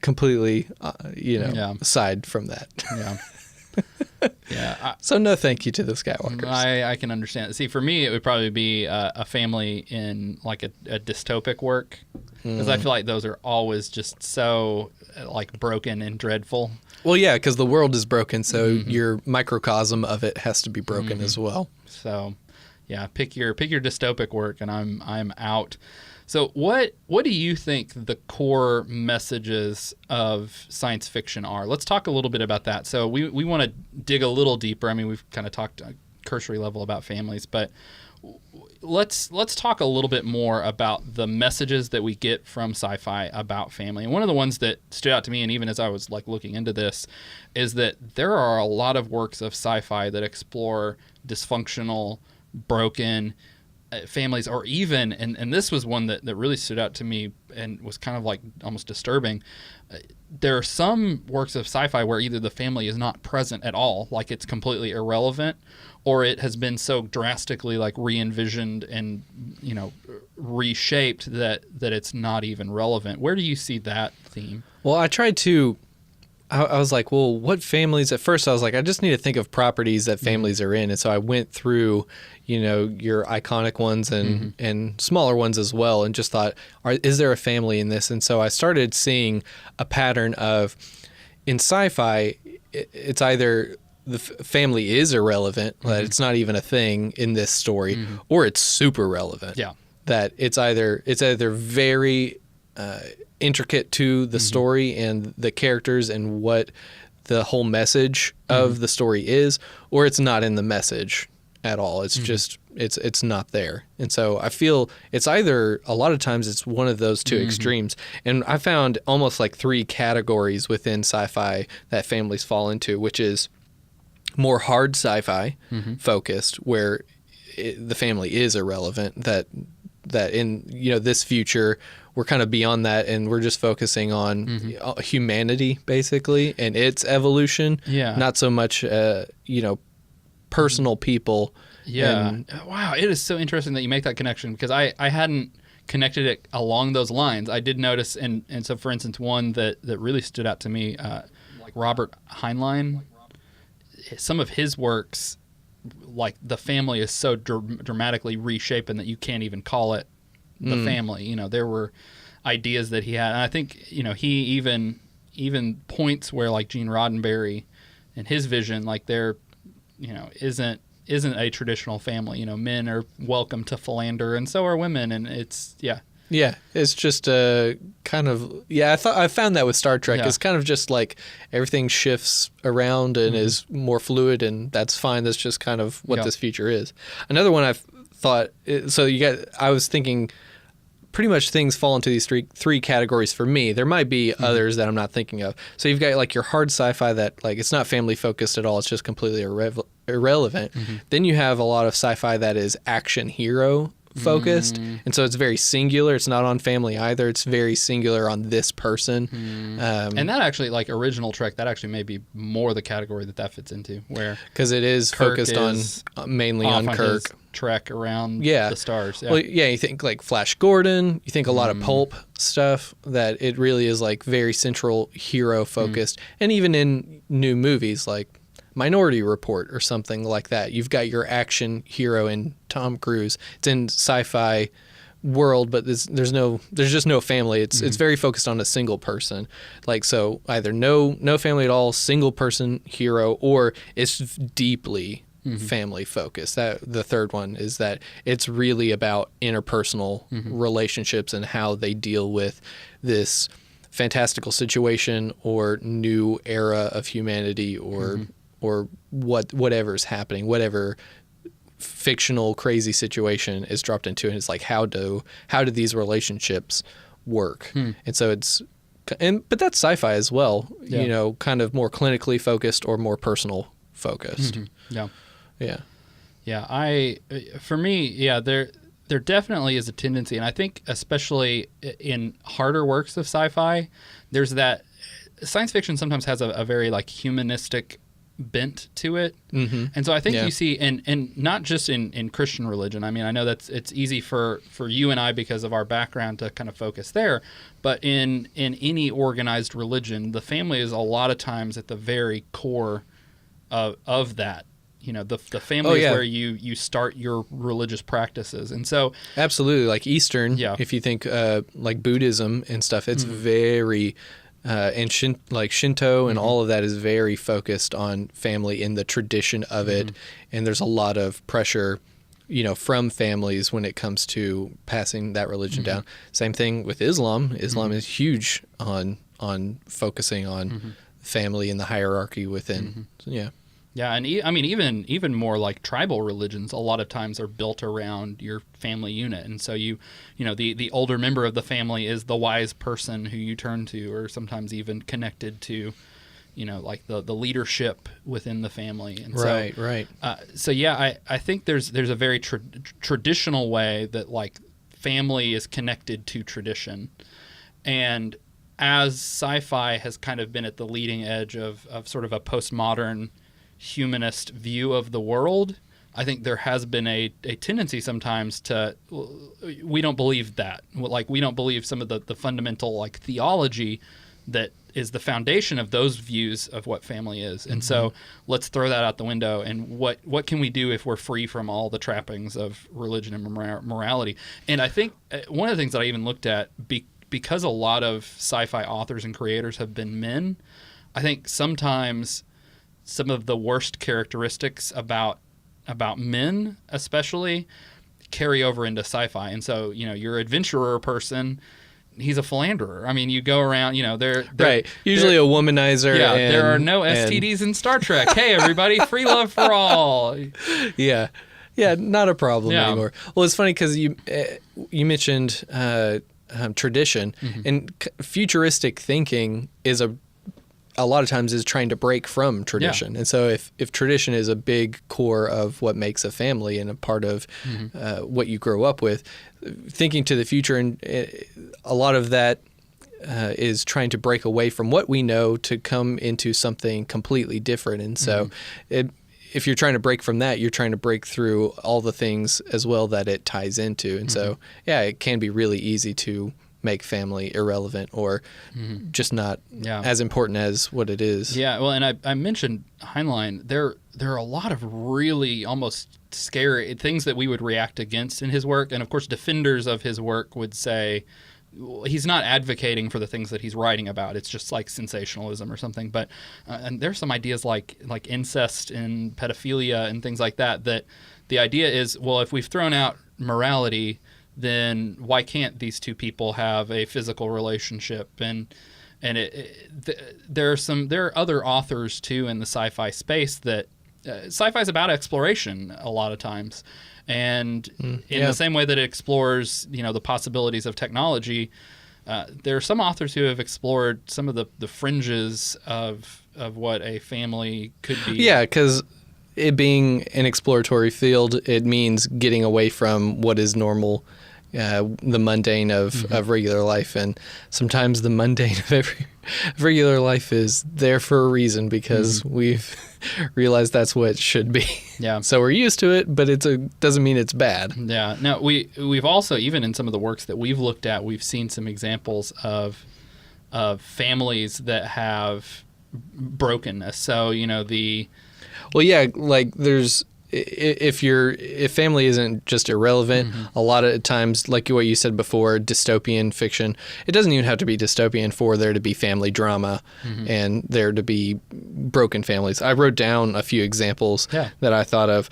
A: completely, aside from that.
B: Yeah. Yeah.
A: So no thank you to the Skywalkers.
B: I can understand. See, for me, it would probably be a family in a dystopic work, because I feel like those are always just so broken and dreadful.
A: Well, yeah, because the world is broken, so your microcosm of it has to be broken as well.
B: So, yeah, pick your dystopic work, and I'm out. So what do you think the core messages of science fiction are? Let's talk a little bit about that. So we want to dig a little deeper. I mean, we've kind of talked a cursory level about families, but let's talk a little bit more about the messages that we get from sci-fi about family. And one of the ones that stood out to me, and even as I was looking into this, is that there are a lot of works of sci-fi that explore dysfunctional, broken families, or even, and this was one that really stood out to me and was kind of almost disturbing. There are some works of sci-fi where either the family is not present at all, it's completely irrelevant, or it has been so drastically re-envisioned and reshaped that it's not even relevant. Where do you see that theme?
A: Well, I tried to I was like, well, what families? At first, I was like, I just need to think of properties that families are in, and so I went through, your iconic ones and smaller ones as well, and just thought, is there a family in this? And so I started seeing a pattern of, in sci-fi, it's either the family is irrelevant, that it's not even a thing in this story, or it's super relevant.
B: Yeah,
A: that it's either very intricate to the story and the characters and what the whole message of the story is, or it's not in the message at all. It's just it's not there. And so I feel it's either, a lot of times it's one of those two extremes. And I found almost like 3 categories within sci-fi that families fall into, which is more hard sci-fi focused, where the family is irrelevant, that in this future we're kind of beyond that, and we're just focusing on humanity basically and its evolution, not so much personal people.
B: Wow, it is so interesting that you make that connection, because I hadn't connected it along those lines. I did notice, and so for instance, one that really stood out to me, like Robert Heinlein, some of his works, like the family is so dramatically reshapen that you can't even call it the family. There were ideas that he had, and I think he even points where, like, Gene Roddenberry and his vision, like, there isn't a traditional family. Men are welcome to philander, and so are women, and it's
A: it's just a kind of I found that with Star Trek. It's kind of just like everything shifts around and is more fluid, and that's fine. That's just kind of what this future is. Another one I've thought, so I was thinking pretty much things fall into these three categories for me. There might be others that I'm not thinking of. So you've got like your hard sci-fi that, like, it's not family focused at all. It's just completely irrelevant. Then you have a lot of sci-fi that is action hero focused, and so it's very singular. It's not on family either. It's very singular on this person.
B: And that actually, like original Trek, that actually may be more the category that fits into, where
A: because it is
B: Kirk
A: focused
B: is
A: on mainly on Kirk.
B: His trek around the stars.
A: Well, you think like Flash Gordon, you think a lot of pulp stuff, that it really is like very central hero focused. And even in new movies like Minority Report or something like that, you've got your action hero in Tom Cruise. It's in sci-fi world, but there's just no family. It's very focused on a single person. Like, so either no family at all, single person hero, or it's deeply family focused. That the third one is that it's really about interpersonal relationships and how they deal with this fantastical situation or new era of humanity, or whatever's happening, whatever fictional crazy situation is dropped into, and it's like, how do these relationships work? And so but that's sci-fi as well, kind of more clinically focused or more personal focused.
B: For me, there definitely is a tendency, and I think especially in harder works of sci-fi, there's that science fiction sometimes has a very like humanistic bent to it. And so I think you see, and not just in Christian religion. I mean, I know it's easy for you and I, because of our background, to kind of focus there, but in any organized religion, the family is a lot of times at the very core of that. The family is where you start your religious practices. And so
A: absolutely, like Eastern, if you think like Buddhism and stuff, it's very and Shinto and all of that is very focused on family in the tradition of it. And there's a lot of pressure, from families when it comes to passing that religion down. Same thing with Islam. Islam is huge on focusing on family and the hierarchy within.
B: Yeah, and I mean, even more like tribal religions, a lot of times are built around your family unit, and so the older member of the family is the wise person who you turn to, or sometimes even connected to, like the leadership within the family. And
A: right.
B: So I think there's a very traditional way that like family is connected to tradition, and as sci-fi has kind of been at the leading edge of sort of a postmodern humanist view of the world, I think there has been a tendency sometimes we don't believe that. Like, we don't believe some of the fundamental like theology that is the foundation of those views of what family is. And so let's throw that out the window. And what can we do if we're free from all the trappings of religion and morality? And I think one of the things that I even looked at, because a lot of sci-fi authors and creators have been men, I think sometimes some of the worst characteristics about men especially carry over into sci-fi. And so, your adventurer person, he's a philanderer. I mean, you go around, they're
A: right. Usually a womanizer.
B: Yeah, there are no STDs in Star Trek. Hey, everybody, free love for all.
A: Yeah, not a problem anymore. Well, it's funny because you mentioned tradition, and futuristic thinking is a lot of times is trying to break from tradition. And so if tradition is a big core of what makes a family and a part of what you grow up with, thinking to the future, and a lot of that is trying to break away from what we know to come into something completely different. And so if you're trying to break from that, you're trying to break through all the things as well that it ties into. And so, it can be really easy to make family irrelevant or just not as important as what it is.
B: Yeah, well, and I mentioned Heinlein. There are a lot of really almost scary things that we would react against in his work. And, of course, defenders of his work would say he's not advocating for the things that he's writing about. It's just like sensationalism or something. But and there's some ideas like incest and pedophilia and things like that the idea is, well, if we've thrown out morality, then why can't these two people have a physical relationship? And there are other authors too in the sci-fi space that sci-fi is about exploration a lot of times, and in the same way that it explores the possibilities of technology, there are some authors who have explored some of the fringes of what a family could be.
A: Yeah, because it being an exploratory field, it means getting away from what is normal. The mundane of regular life, and sometimes the mundane of regular life is there for a reason because we've realized that's what it should be.
B: Yeah.
A: So we're used to it, but doesn't mean it's bad.
B: Yeah. Now we've also, even in some of the works that we've looked at, we've seen some examples of families that have brokenness. So
A: there's. If family isn't just irrelevant, a lot of times, like what you said before, dystopian fiction, it doesn't even have to be dystopian for there to be family drama and there to be broken families. I wrote down a few examples that I thought of.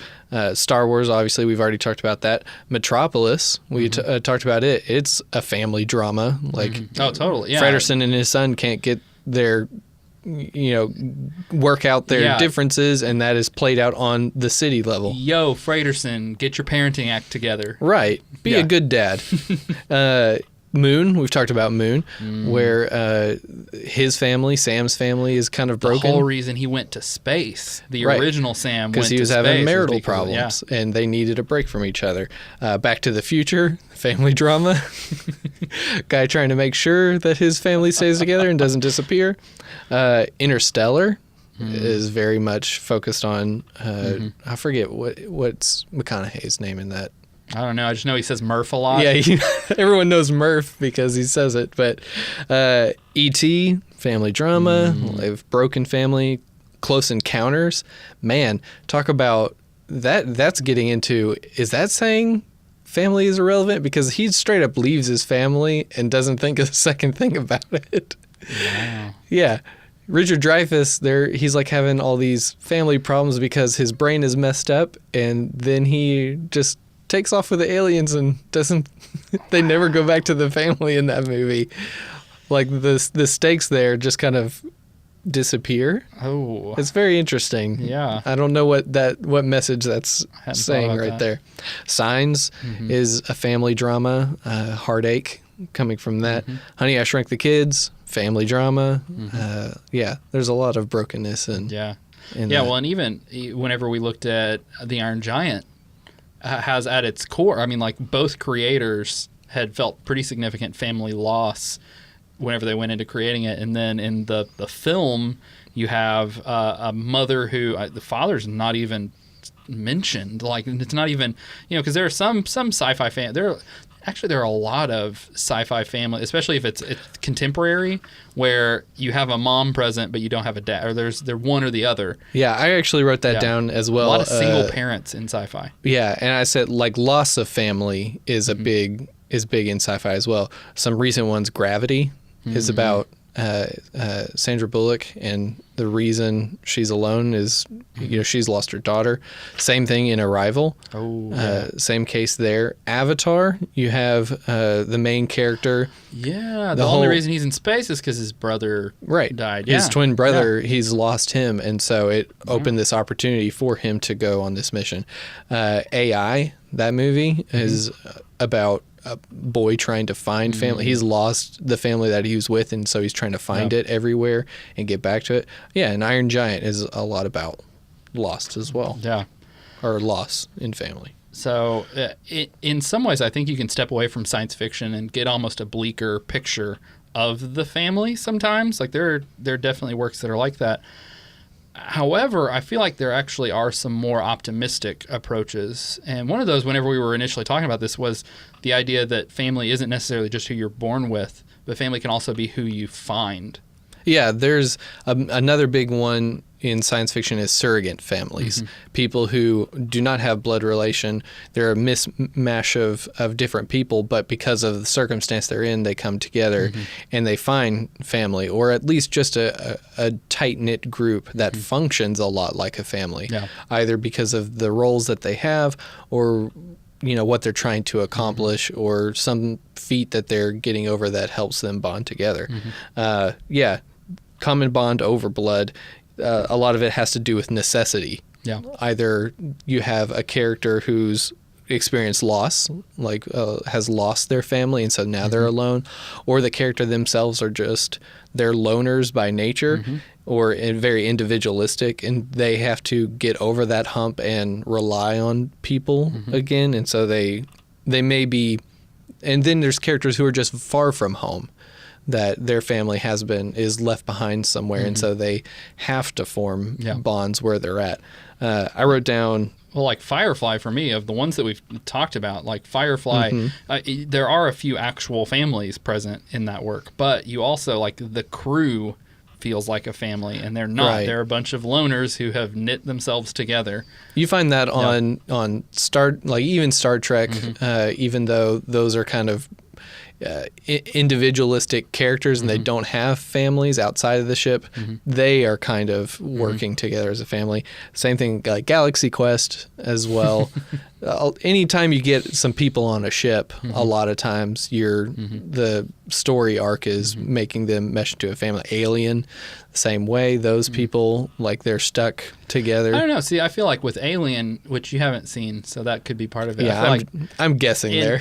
A: Star Wars, obviously, we've already talked about that. Metropolis, we talked about it. It's a family drama.
B: Oh, totally. Yeah.
A: Frederson and his son can't get their work out their differences, and that is played out on the city level.
B: Yo, Frederson, get your parenting act together.
A: Right. Be a good dad. Moon, we've talked about Moon, where his family, Sam's family, is kind of broken.
B: The whole reason he went to space, the original Sam went to space.
A: Because he was having marital problems, and they needed a break from each other. Back to the Future, family drama. Guy trying to make sure that his family stays together and doesn't disappear. Interstellar is very much focused on, I forget what's McConaughey's name in that.
B: I don't know. I just know he says Murph a lot.
A: Yeah, everyone knows Murph because he says it. But E.T., family drama, broken family, Close Encounters. Man, talk about that. That's getting into, is that saying family is irrelevant? Because he straight up leaves his family and doesn't think a second thing about it.
B: Wow.
A: Yeah. Richard Dreyfuss, he's like having all these family problems because his brain is messed up, and then he just takes off with the aliens and doesn't. They never go back to the family in that movie. Like the stakes there just kind of disappear.
B: Oh,
A: it's very interesting.
B: Yeah,
A: I don't know what message that's saying right there. Signs is a family drama, heartache coming from that. Honey, I Shrunk the Kids, family drama. There's a lot of brokenness and
B: well, and even whenever we looked at The Iron Giant, has at its core, I mean, like, both creators had felt pretty significant family loss whenever they went into creating it. And then in the film, you have a mother who the father's not even mentioned. Like, it's not even, because there are some sci-fi actually there are a lot of sci-fi family, especially if it's contemporary, where you have a mom present but you don't have a dad, or they're one or the other.
A: Yeah, I actually wrote that down as well.
B: A lot of single parents in sci-fi.
A: Yeah, and I said like loss of family is big in sci-fi as well. Some recent ones, Gravity, is about Sandra Bullock, and the reason she's alone is she's lost her daughter. Same thing in Arrival. Same case there. Avatar, you have the main character.
B: Yeah, the only reason he's in space is because his brother died.
A: His twin brother, he's lost him, and so it opened this opportunity for him to go on this mission. AI, that movie is about a boy trying to find family. He's lost the family that he was with, and so he's trying to find it everywhere and get back to it. Yeah, and Iron Giant is a lot about lost as well.
B: Yeah.
A: Or loss in family.
B: So in some ways, I think you can step away from science fiction and get almost a bleaker picture of the family sometimes. Like there are definitely works that are like that. However, I feel like there actually are some more optimistic approaches. And one of those, whenever we were initially talking about this, was the idea that family isn't necessarily just who you're born with, but family can also be who you find. Yeah,
A: there's another big one in science fiction is surrogate families. People who do not have blood relation. They're a mishmash of different people, but because of the circumstance they're in, they come together and they find family, or at least just a tight-knit group that functions a lot like a family, either because of the roles that they have or what they're trying to accomplish or some feat that they're getting over that helps them bond together. Common bond over blood. A lot of it has to do with necessity.
B: Yeah.
A: Either you have a character who's experienced loss, like has lost their family, and so now they're alone, or the character themselves are just, they're loners by nature, or very individualistic, and they have to get over that hump and rely on people again, and so they may be, and then there's characters who are just far from home, that their family is left behind somewhere, and so they have to form bonds where they're at. I wrote down...
B: Well, like Firefly, for me, of the ones that we've talked about, like Firefly, there are a few actual families present in that work, but you also, like, the crew feels like a family, and they're not. Right. They're a bunch of loners who have knit themselves together.
A: You find that on even Star Trek, even though those are kind of individualistic characters and they don't have families outside of the ship, they are kind of working together as a family. Same thing like Galaxy Quest as well. Anytime you get some people on a ship, a lot of times the story arc is making them mesh into a family. Alien, same way. Those people, like, they're stuck together.
B: I don't know. See, I feel like with Alien, which you haven't seen, so that could be part of it.
A: Yeah, I'm guessing there.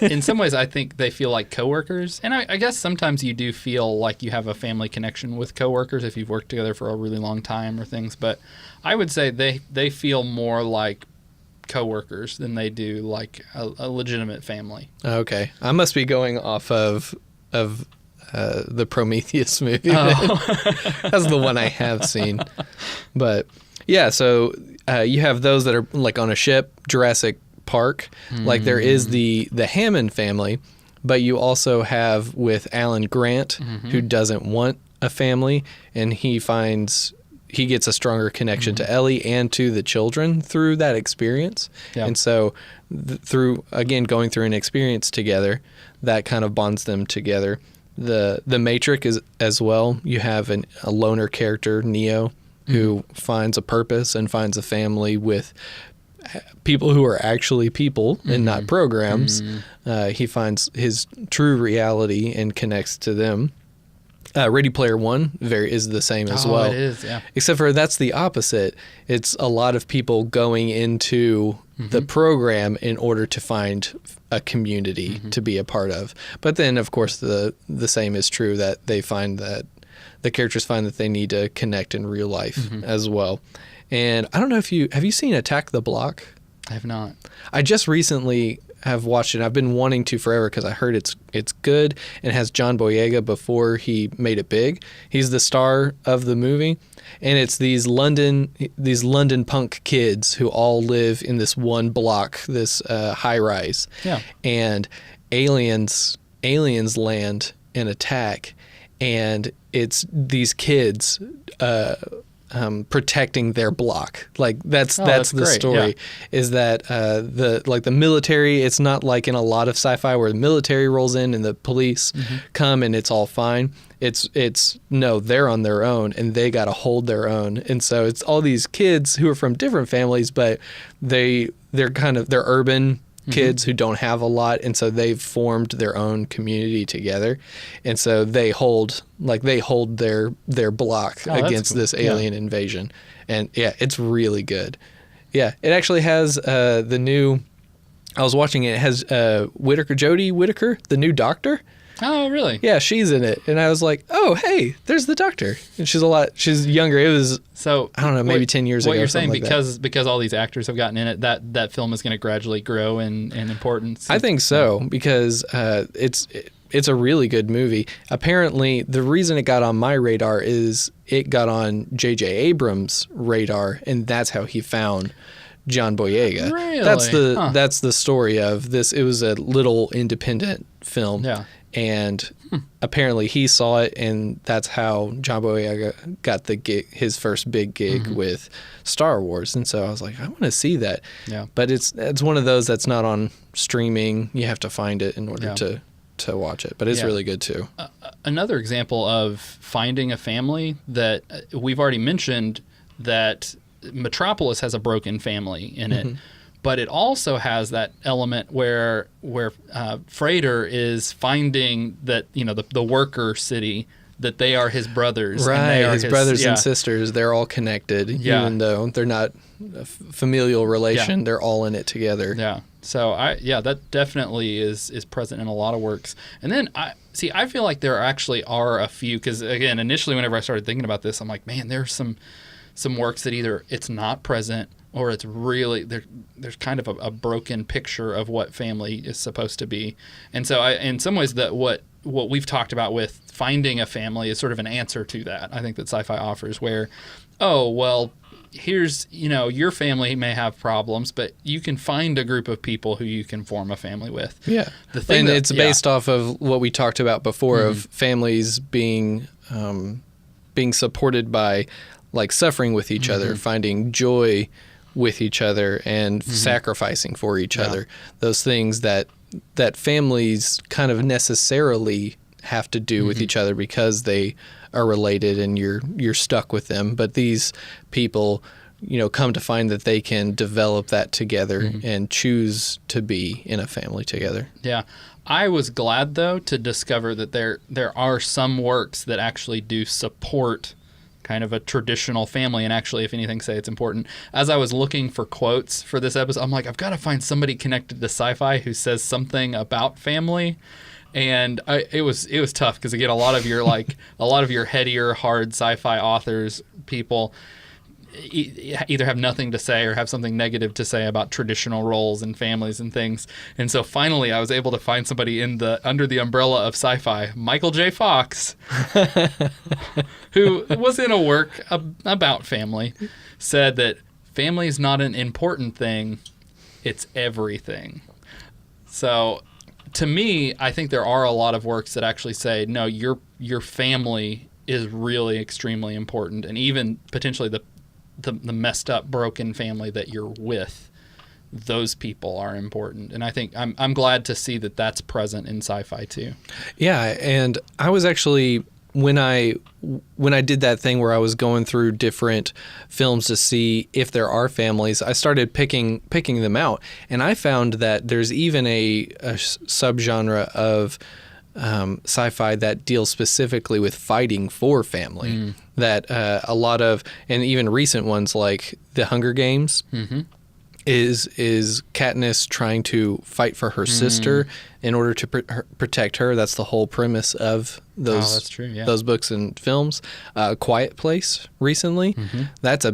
B: In some ways, I think they feel like coworkers. And I guess sometimes you do feel like you have a family connection with coworkers if you've worked together for a really long time or things. But I would say they feel more like coworkers than they do like a legitimate family.
A: Okay. I must be going off of the Prometheus movie. That's the one I have seen. But yeah, so you have those that are like on a ship, Jurassic Park. Like there is the Hammond family, but you also have with Alan Grant, who doesn't want a family, and he gets a stronger connection to Ellie and to the children through that experience. Yeah. And so through, again, going through an experience together, that kind of bonds them together. The Matrix is as well. You have a loner character, Neo, who finds a purpose and finds a family with people who are actually people and not programs. He finds his true reality and connects to them. Ready Player One is the same as well.
B: It is, yeah.
A: Except for that's the opposite. It's a lot of people going into the program in order to find a community to be a part of. But then, of course, the same is true, that they find that the characters find that they need to connect in real life as well. And I don't know if have you seen Attack the Block?
B: I have not.
A: I just recently have watched it. I've been wanting to forever because I heard it's good and has John Boyega before he made it big. He's the star of the movie, and it's these London punk kids who all live in this one block, this high rise.
B: Yeah.
A: And aliens land and attack, and it's these kids protecting their block. Like that's the
B: great.
A: story. Is that the military? It's not like in a lot of sci-fi where the military rolls in and the police come and it's all fine. It's no, they're on their own and they got to hold their own. And so it's all these kids who are from different families, but they're urban kids who don't have a lot, and so they've formed their own community together, and so they hold their block against this alien invasion. And it's really good. It actually has the new, I was watching it has Jodie Whittaker, the new Doctor.
B: Oh, really?
A: Yeah, she's in it. And I was like, oh, hey, there's the Doctor. And she's younger. It was, I don't know, maybe 10 years ago.
B: What you're saying,
A: like
B: because all these actors have gotten in it, that film is going to gradually grow in importance?
A: I think so, because it's a really good movie. Apparently, the reason it got on my radar is it got on J.J. Abrams' radar, and that's how he found John Boyega.
B: Really?
A: That's the story of this. It was a little independent film.
B: Yeah.
A: And apparently he saw it, and that's how John Boyega got the gig, his first big gig with Star Wars. And so I was like, I want to see that.
B: Yeah.
A: But it's one of those that's not on streaming. You have to find it in order to watch it. But it's really good too.
B: Another example of finding a family that we've already mentioned, that Metropolis has a broken family in it. But it also has that element where Freighter is finding that, the worker city, that they are his brothers.
A: Right,
B: and they are
A: his brothers and sisters, they're all connected, even though they're not a familial relation, they're all in it together.
B: Yeah, so that definitely is present in a lot of works. And then, I feel like there actually are a few, because again, initially whenever I started thinking about this, I'm like, man, there's some works that either it's not present, or it's really there's kind of a broken picture of what family is supposed to be. And so in some ways, that what we've talked about with finding a family is sort of an answer to that. I think that sci-fi offers, where, here's, your family may have problems, but you can find a group of people who you can form a family with.
A: Yeah. It's based off of what we talked about before of families being supported by like suffering with each other, finding joy with each other, and sacrificing for each other. Those things that families kind of necessarily have to do with each other because they are related and you're stuck with them. But these people, come to find that they can develop that together and choose to be in a family together. Yeah.
B: I was glad, though, to discover that there are some works that actually do support kind of a traditional family, and actually, if anything, say it's important. As I was looking for quotes for this episode, I'm like, I've got to find somebody connected to sci-fi who says something about family. And it was tough, because again, a lot of your headier, hard sci-fi authors, people either have nothing to say or have something negative to say about traditional roles and families and things. And so finally I was able to find somebody under the umbrella of sci-fi, Michael J. Fox, who was in a work about family, said that family is not an important thing, it's everything. So to me, I think there are a lot of works that actually say, no, your family is really extremely important, and even potentially the messed up, broken family that you're with, those people are important. And I think I'm glad to see that that's present in sci-fi too.
A: Yeah, and I was actually, when I did that thing where I was going through different films to see if there are families, I started picking them out, and I found that there's even a subgenre of sci-fi that deals specifically with fighting for family. That a lot of, and even recent ones like The Hunger Games, is Katniss trying to fight for her sister in order to protect her. That's the whole premise of those
B: that's true, yeah.
A: those books and films. Quiet Place recently, that's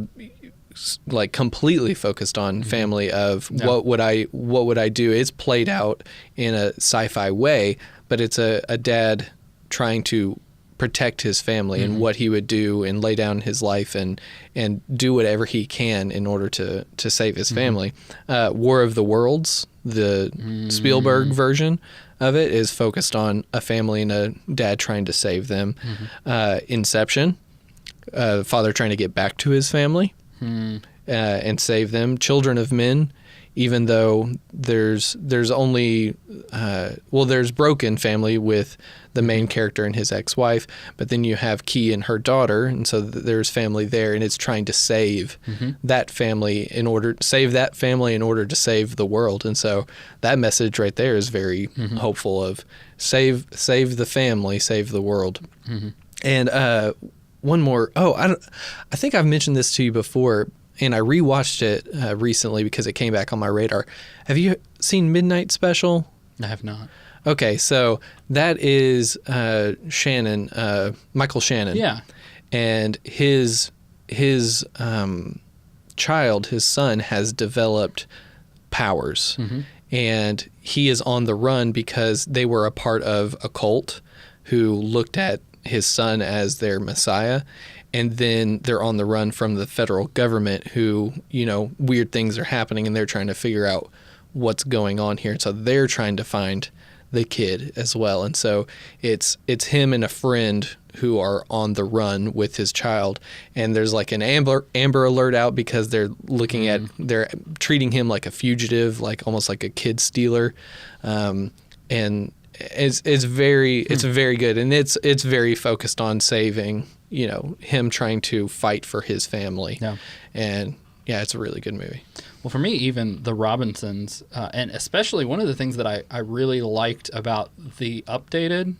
A: like completely focused on family of what would I do. It's played out in a sci-fi way, but it's a dad trying to protect his family and what he would do and lay down his life and do whatever he can in order to save his family. War of the Worlds, the Spielberg version of it, is focused on a family and a dad trying to save them. Inception, father trying to get back to his family and save them. Children of Men, even though there's only there's broken family with the main character and his ex-wife, but then you have Key and her daughter, and so there's family there, and it's trying to save that family in order to save the world. And so that message right there is very hopeful of save the family, save the world. And one more. I think I've mentioned this to you before, and I rewatched it recently because it came back on my radar. Have you seen Midnight Special?
B: I have not.
A: Okay, so that is Michael Shannon.
B: Yeah.
A: And his child, his son, has developed powers. And he is on the run because they were a part of a cult who looked at his son as their messiah. And then they're on the run from the federal government who, weird things are happening and they're trying to figure out what's going on here. So they're trying to find the kid as well. And so it's him and a friend who are on the run with his child. And there's like an Amber Alert out because they're looking at, they're treating him like a fugitive, like almost like a kid stealer. And it's very good. And it's very focused on saving, him trying to fight for his family. Yeah. And yeah, it's a really good movie.
B: Well, for me, even the Robinsons, and especially one of the things that I really liked about the updated,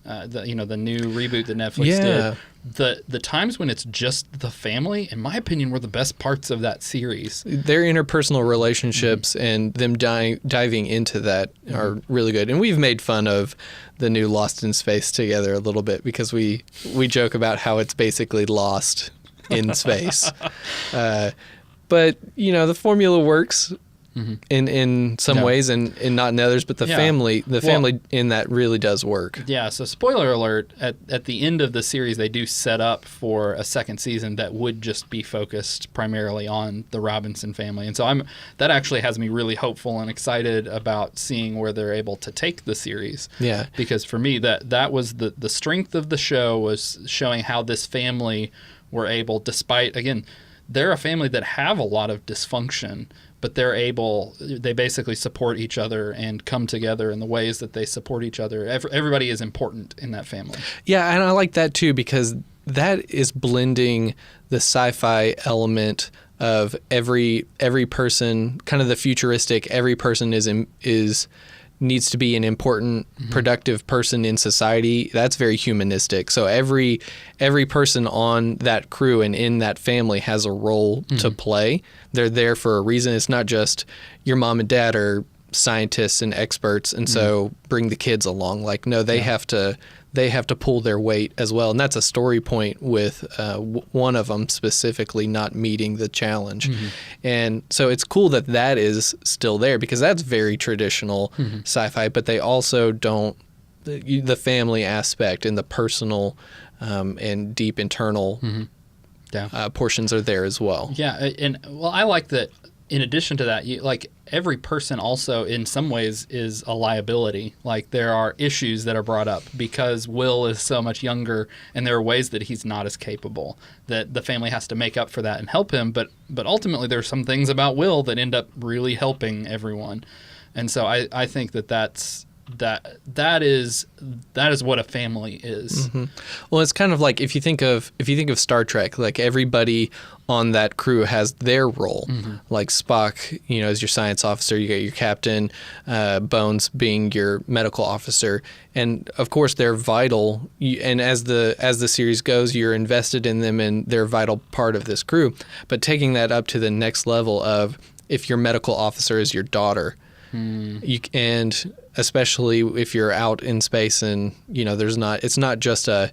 B: the new reboot that Netflix did, the times when it's just the family, in my opinion, were the best parts of that series.
A: Their interpersonal relationships and them diving into that are really good. And we've made fun of the new Lost in Space together a little bit because we joke about how it's basically Lost in space. But, the formula works in some ways and not in others, but the family in that really does work.
B: Yeah, so spoiler alert, at the end of the series, they do set up for a second season that would just be focused primarily on the Robinson family. And so that actually has me really hopeful and excited about seeing where they're able to take the series.
A: Yeah.
B: Because for me, that was the strength of the show, was showing how this family were able, despite, again, they're a family that have a lot of dysfunction, but they basically support each other and come together in the ways that they support each other. Everybody is important in that family.
A: Yeah, and I like that too because that is blending the sci-fi element of every person, kind of the futuristic, every person needs to be an important, productive person in society. That's very humanistic. So every person on that crew and in that family has a role to play. They're there for a reason. It's not just your mom and dad are scientists and experts, and so bring the kids along. Like, no, they have to pull their weight as well. And that's a story point with one of them specifically not meeting the challenge. And so it's cool that is still there because that's very traditional sci-fi, but they also don't, the family aspect and the personal and deep internal portions are there as well.
B: Yeah. And I like that in addition to that, every person also in some ways is a liability. Like there are issues that are brought up because Will is so much younger and there are ways that he's not as capable, that the family has to make up for that and help him. But ultimately there are some things about Will that end up really helping everyone. And so I think that is what a family is.
A: Well, it's kind of like if you think of Star Trek, like everybody on that crew has their role. Like Spock, as your science officer, you get your captain, Bones being your medical officer, and of course they're vital. And as the series goes, you're invested in them, and they're a vital part of this crew. But taking that up to the next level of if your medical officer is your daughter. And especially if you're out in space and it's not just the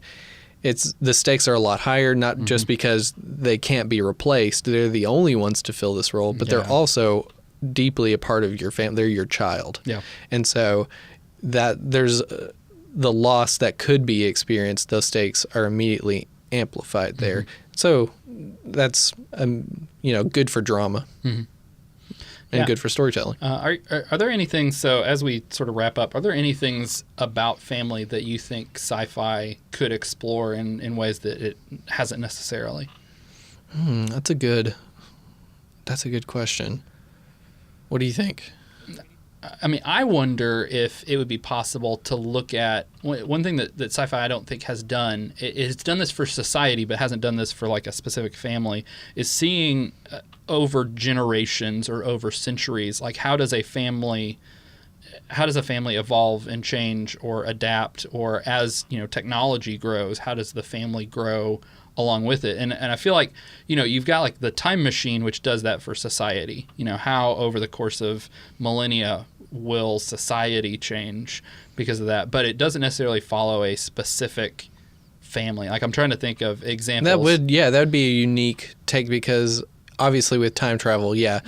A: stakes are a lot higher, not just because they can't be replaced, they're the only ones to fill this role, but they're also deeply a part of your family. They're your child. And so that the loss that could be experienced, those stakes are immediately amplified there. So that's good for drama and good for storytelling.
B: Are there any things, so as we sort of wrap up, are there any things about family that you think sci-fi could explore in ways that it hasn't necessarily?
A: That's a good question. What do you think?
B: I mean, I wonder if it would be possible to look at one thing that sci-fi I don't think has done. It's done this for society, but hasn't done this for like a specific family. Is seeing over generations or over centuries, like how does a family evolve and change or adapt, or as technology grows, how does the family grow along with it? And I feel like you've got like the time machine, which does that for society. How over the course of millennia will society change because of that, but it doesn't necessarily follow a specific family. Like I'm trying to think of examples. That
A: would be a unique take, because obviously with time travel, a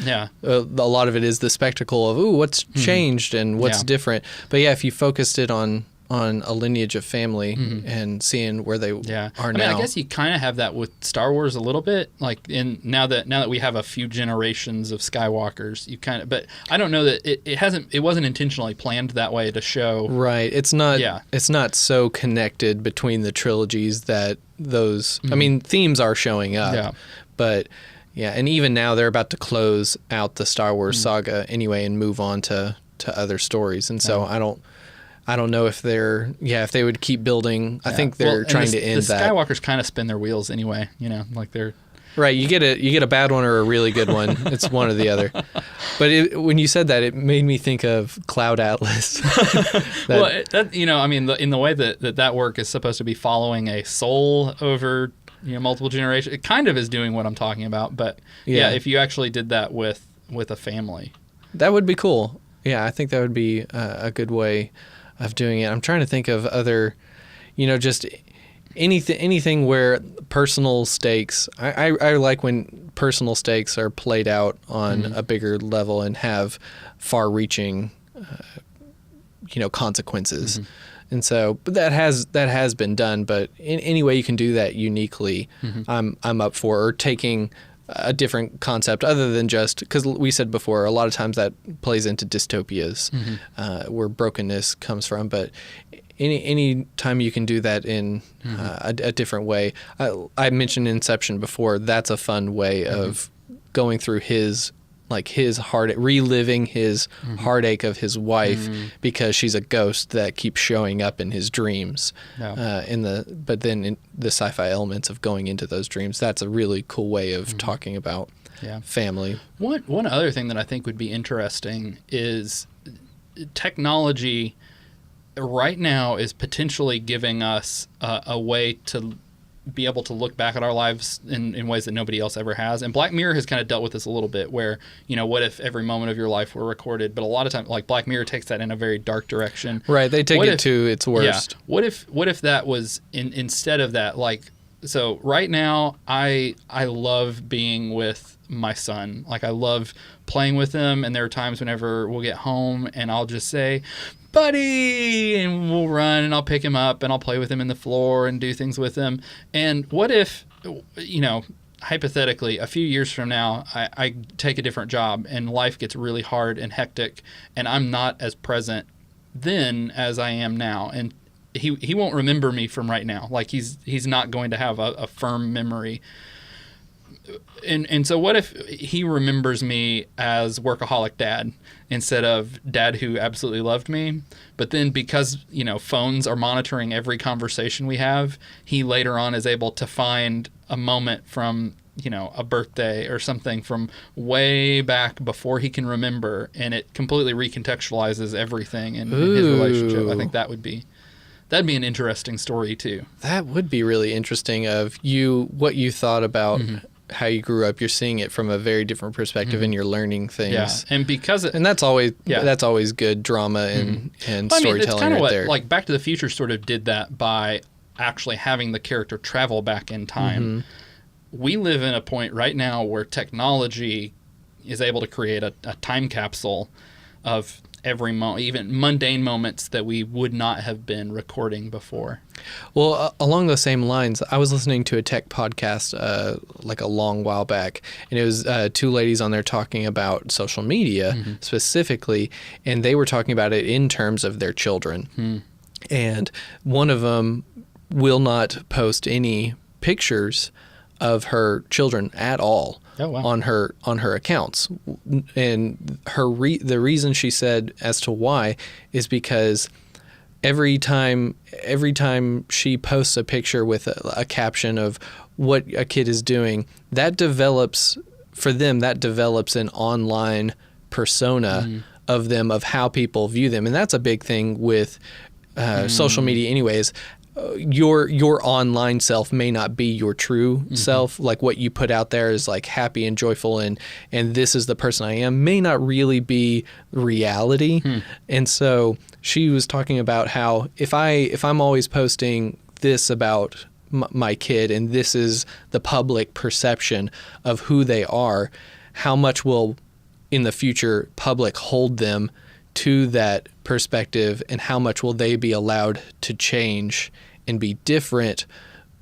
A: lot of it is the spectacle of what's changed and what's different. But if you focused it on a lineage of family and seeing where they are now.
B: I mean, I guess you kind of have that with Star Wars a little bit. Like now that we have a few generations of Skywalkers, but I don't know that it wasn't intentionally planned that way to show.
A: Right. It's not. Yeah. It's not so connected between the trilogies that those. I mean, themes are showing up. Yeah. But and even now they're about to close out the Star Wars saga anyway and move on to other stories, and so I don't know if if they would keep building. I think they're trying to end that.
B: The Skywalkers kind of spin their wheels anyway, like they're...
A: Right, you get a bad one or a really good one. It's one or the other. But when you said that, it made me think of Cloud Atlas.
B: In the way that work is supposed to be following a soul over multiple generations, it kind of is doing what I'm talking about. But if you actually did that with a family,
A: that would be cool. Yeah, I think that would be a good way of doing it. I'm trying to think of other, just anything where personal stakes. I like when personal stakes are played out on a bigger level and have far-reaching, consequences. And so, but that has been done. But in any way you can do that uniquely, I'm up for. Or taking a different concept other than just, because we said before, a lot of times that plays into dystopias where brokenness comes from. But any time you can do that in a different way. I mentioned Inception before. That's a fun way of going through his reliving his heartache of his wife because she's a ghost that keeps showing up in his dreams. But then in the sci-fi elements of going into those dreams, that's a really cool way of talking about family.
B: One other thing that I think would be interesting is technology right now is potentially giving us a way to be able to look back at our lives in ways that nobody else ever has. And Black Mirror has kind of dealt with this a little bit where, what if every moment of your life were recorded? But a lot of times, like Black Mirror takes that in a very dark direction.
A: Right. They take it to its worst.
B: Yeah. What if that was instead of that, so right now I love being with my son. Like I love playing with him. And there are times whenever we'll get home and I'll just say, buddy, and we'll run and I'll pick him up and I'll play with him in the floor and do things with him. And what if, hypothetically, a few years from now, I take a different job and life gets really hard and hectic and I'm not as present then as I am now. And he won't remember me from right now. Like he's not going to have a firm memory. And so what if he remembers me as workaholic dad instead of dad who absolutely loved me? But then because, phones are monitoring every conversation we have, he later on is able to find a moment from, a birthday or something from way back before he can remember, and it completely recontextualizes everything in his relationship. I think that'd be an interesting story too. That
A: would be really interesting of what you thought about how you grew up. You're seeing it from a very different perspective and you're learning things.
B: Yeah. And
A: that's always good drama and storytelling. It's kind of what
B: like Back to the Future sort of did that by actually having the character travel back in time. We live in a point right now where technology is able to create a time capsule of every moment, even mundane moments that we would not have been recording before.
A: Well, along those same lines, I was listening to a tech podcast like a long while back, and it was two ladies on there talking about social media specifically, and they were talking about it in terms of their children. And one of them will not post any pictures of her children at all.
B: Oh, wow.
A: on her accounts, and the reason she said as to why is because every time she posts a picture with a caption of what a kid is doing, that develops an online persona of them, of how people view them, and that's a big thing with social media anyways. Your online self may not be your true self. Like what you put out there is like happy and joyful and this is the person I am, may not really be reality. And so she was talking about how if I'm always posting this about my kid and this is the public perception of who they are, how much will in the future public hold them to that perspective, and how much will they be allowed to change and be different,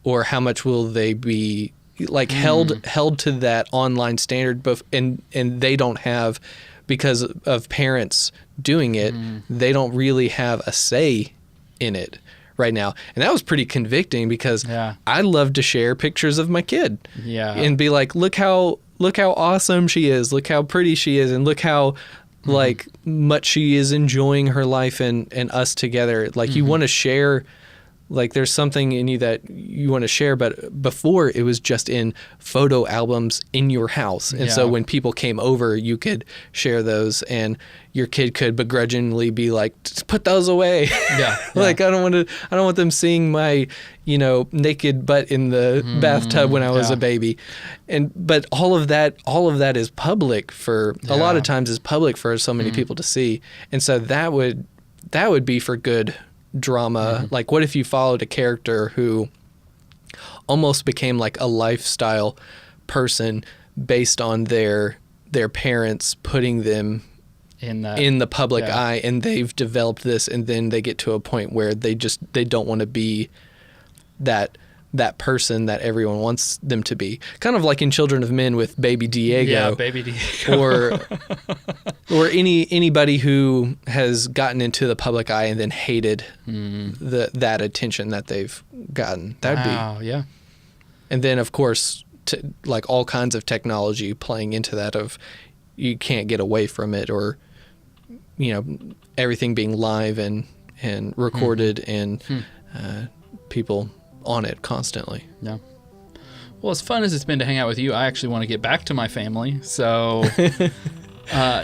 A: or how much will they be like held to that online standard, and they don't have, because of parents doing it, they don't really have a say in it right now. And that was pretty convicting, because I love to share pictures of my kid and be like, look how awesome she is, look how pretty she is, and look how like much she is enjoying her life and us together. Like you want to share, like there's something in you that you want to share, but before it was just in photo albums in your house. And so when people came over, you could share those, and your kid could begrudgingly be like, put those away. Like I don't want them seeing my, naked butt in the bathtub when I was a baby. But all of that is public for a lot of times is public for so many people to see. And so that would be for good drama. Like what if you followed a character who almost became like a lifestyle person based on their parents putting them in the public eye, and they've developed this, and then they get to a point where they don't want to be that person that everyone wants them to be. Kind of like in Children of Men with Baby Diego.
B: Yeah, Baby Diego.
A: or anybody who has gotten into the public eye and then hated that attention that they've gotten. That'd be. And then of course, like all kinds of technology playing into that of you can't get away from it, or everything being live and recorded and people on it constantly.
B: Yeah. Well, as fun as it's been to hang out with you, I actually want to get back to my family. So,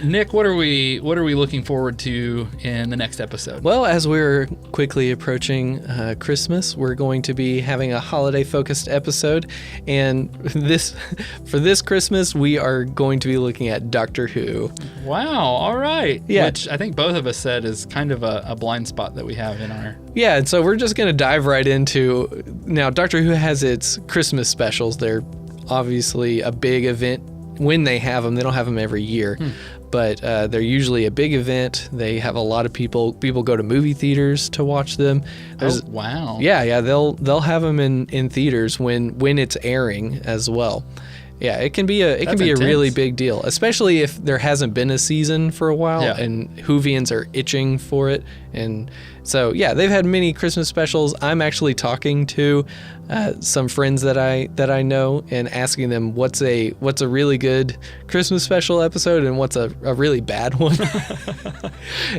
B: Nick, what are we looking forward to in the next episode?
A: Well, as we're quickly approaching Christmas, we're going to be having a holiday-focused episode, and for this Christmas, we are going to be looking at Doctor Who.
B: Wow! All right.
A: Yeah.
B: Which I think both of us said is kind of a blind spot that we have in our.
A: Yeah, and so we're just going to dive right into now. Doctor Who has its Christmas specials. They're obviously a big event. When they have them, they don't have them every year, but they're usually a big event. They have a lot of people go to movie theaters to watch them.
B: Wow.
A: Yeah, they'll have them in theaters when it's airing as well. Yeah, it can be a really big deal, especially if there hasn't been a season for a while and Whovians are itching for it. And so, yeah, they've had many Christmas specials. I'm actually talking to some friends that I know and asking them what's a really good Christmas special episode and what's a really bad one.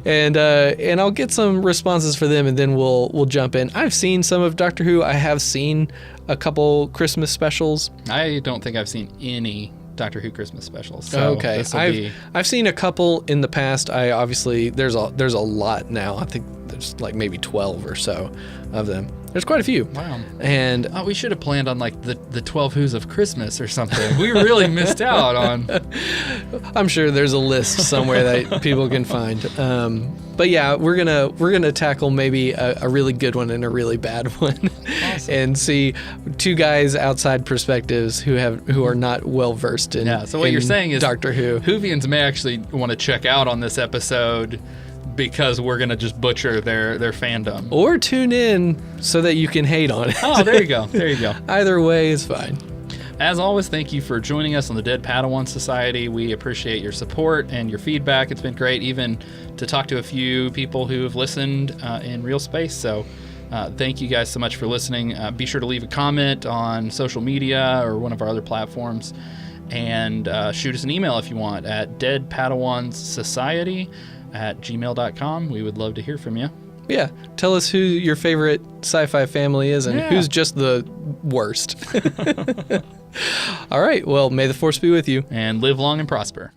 A: and I'll get some responses for them, and then we'll jump in. I've seen some of Doctor Who. I have seen a couple Christmas specials.
B: I don't think I've seen any Doctor Who Christmas specials. So
A: okay, I've seen a couple in the past. There's a lot now. I think there's like maybe 12 or so of them. There's quite a few.
B: Wow.
A: And
B: we should have planned on like the 12 Who's of Christmas or something. We really missed out on.
A: I'm sure there's a list somewhere that people can find. But yeah, we're gonna tackle maybe a really good one and a really bad one. Awesome. And see two guys outside perspectives who are not well versed in.
B: Yeah. So what you're saying is
A: Doctor Who.
B: Whovians may actually want to check out on this episode because we're going to just butcher their fandom.
A: Or tune in so that you can hate on it.
B: Oh, there you go. There you go.
A: Either way is fine.
B: As always, thank you for joining us on the Dead Padawan Society. We appreciate your support and your feedback. It's been great even to talk to a few people who have listened in real space. So thank you guys so much for listening. Be sure to leave a comment on social media or one of our other platforms. And shoot us an email if you want at deadpadawanssociety@gmail.com. We would love to hear from you.
A: Yeah. Tell us who your favorite sci-fi family is and who's just the worst. All right. Well, may the force be with you.
B: And live long and prosper.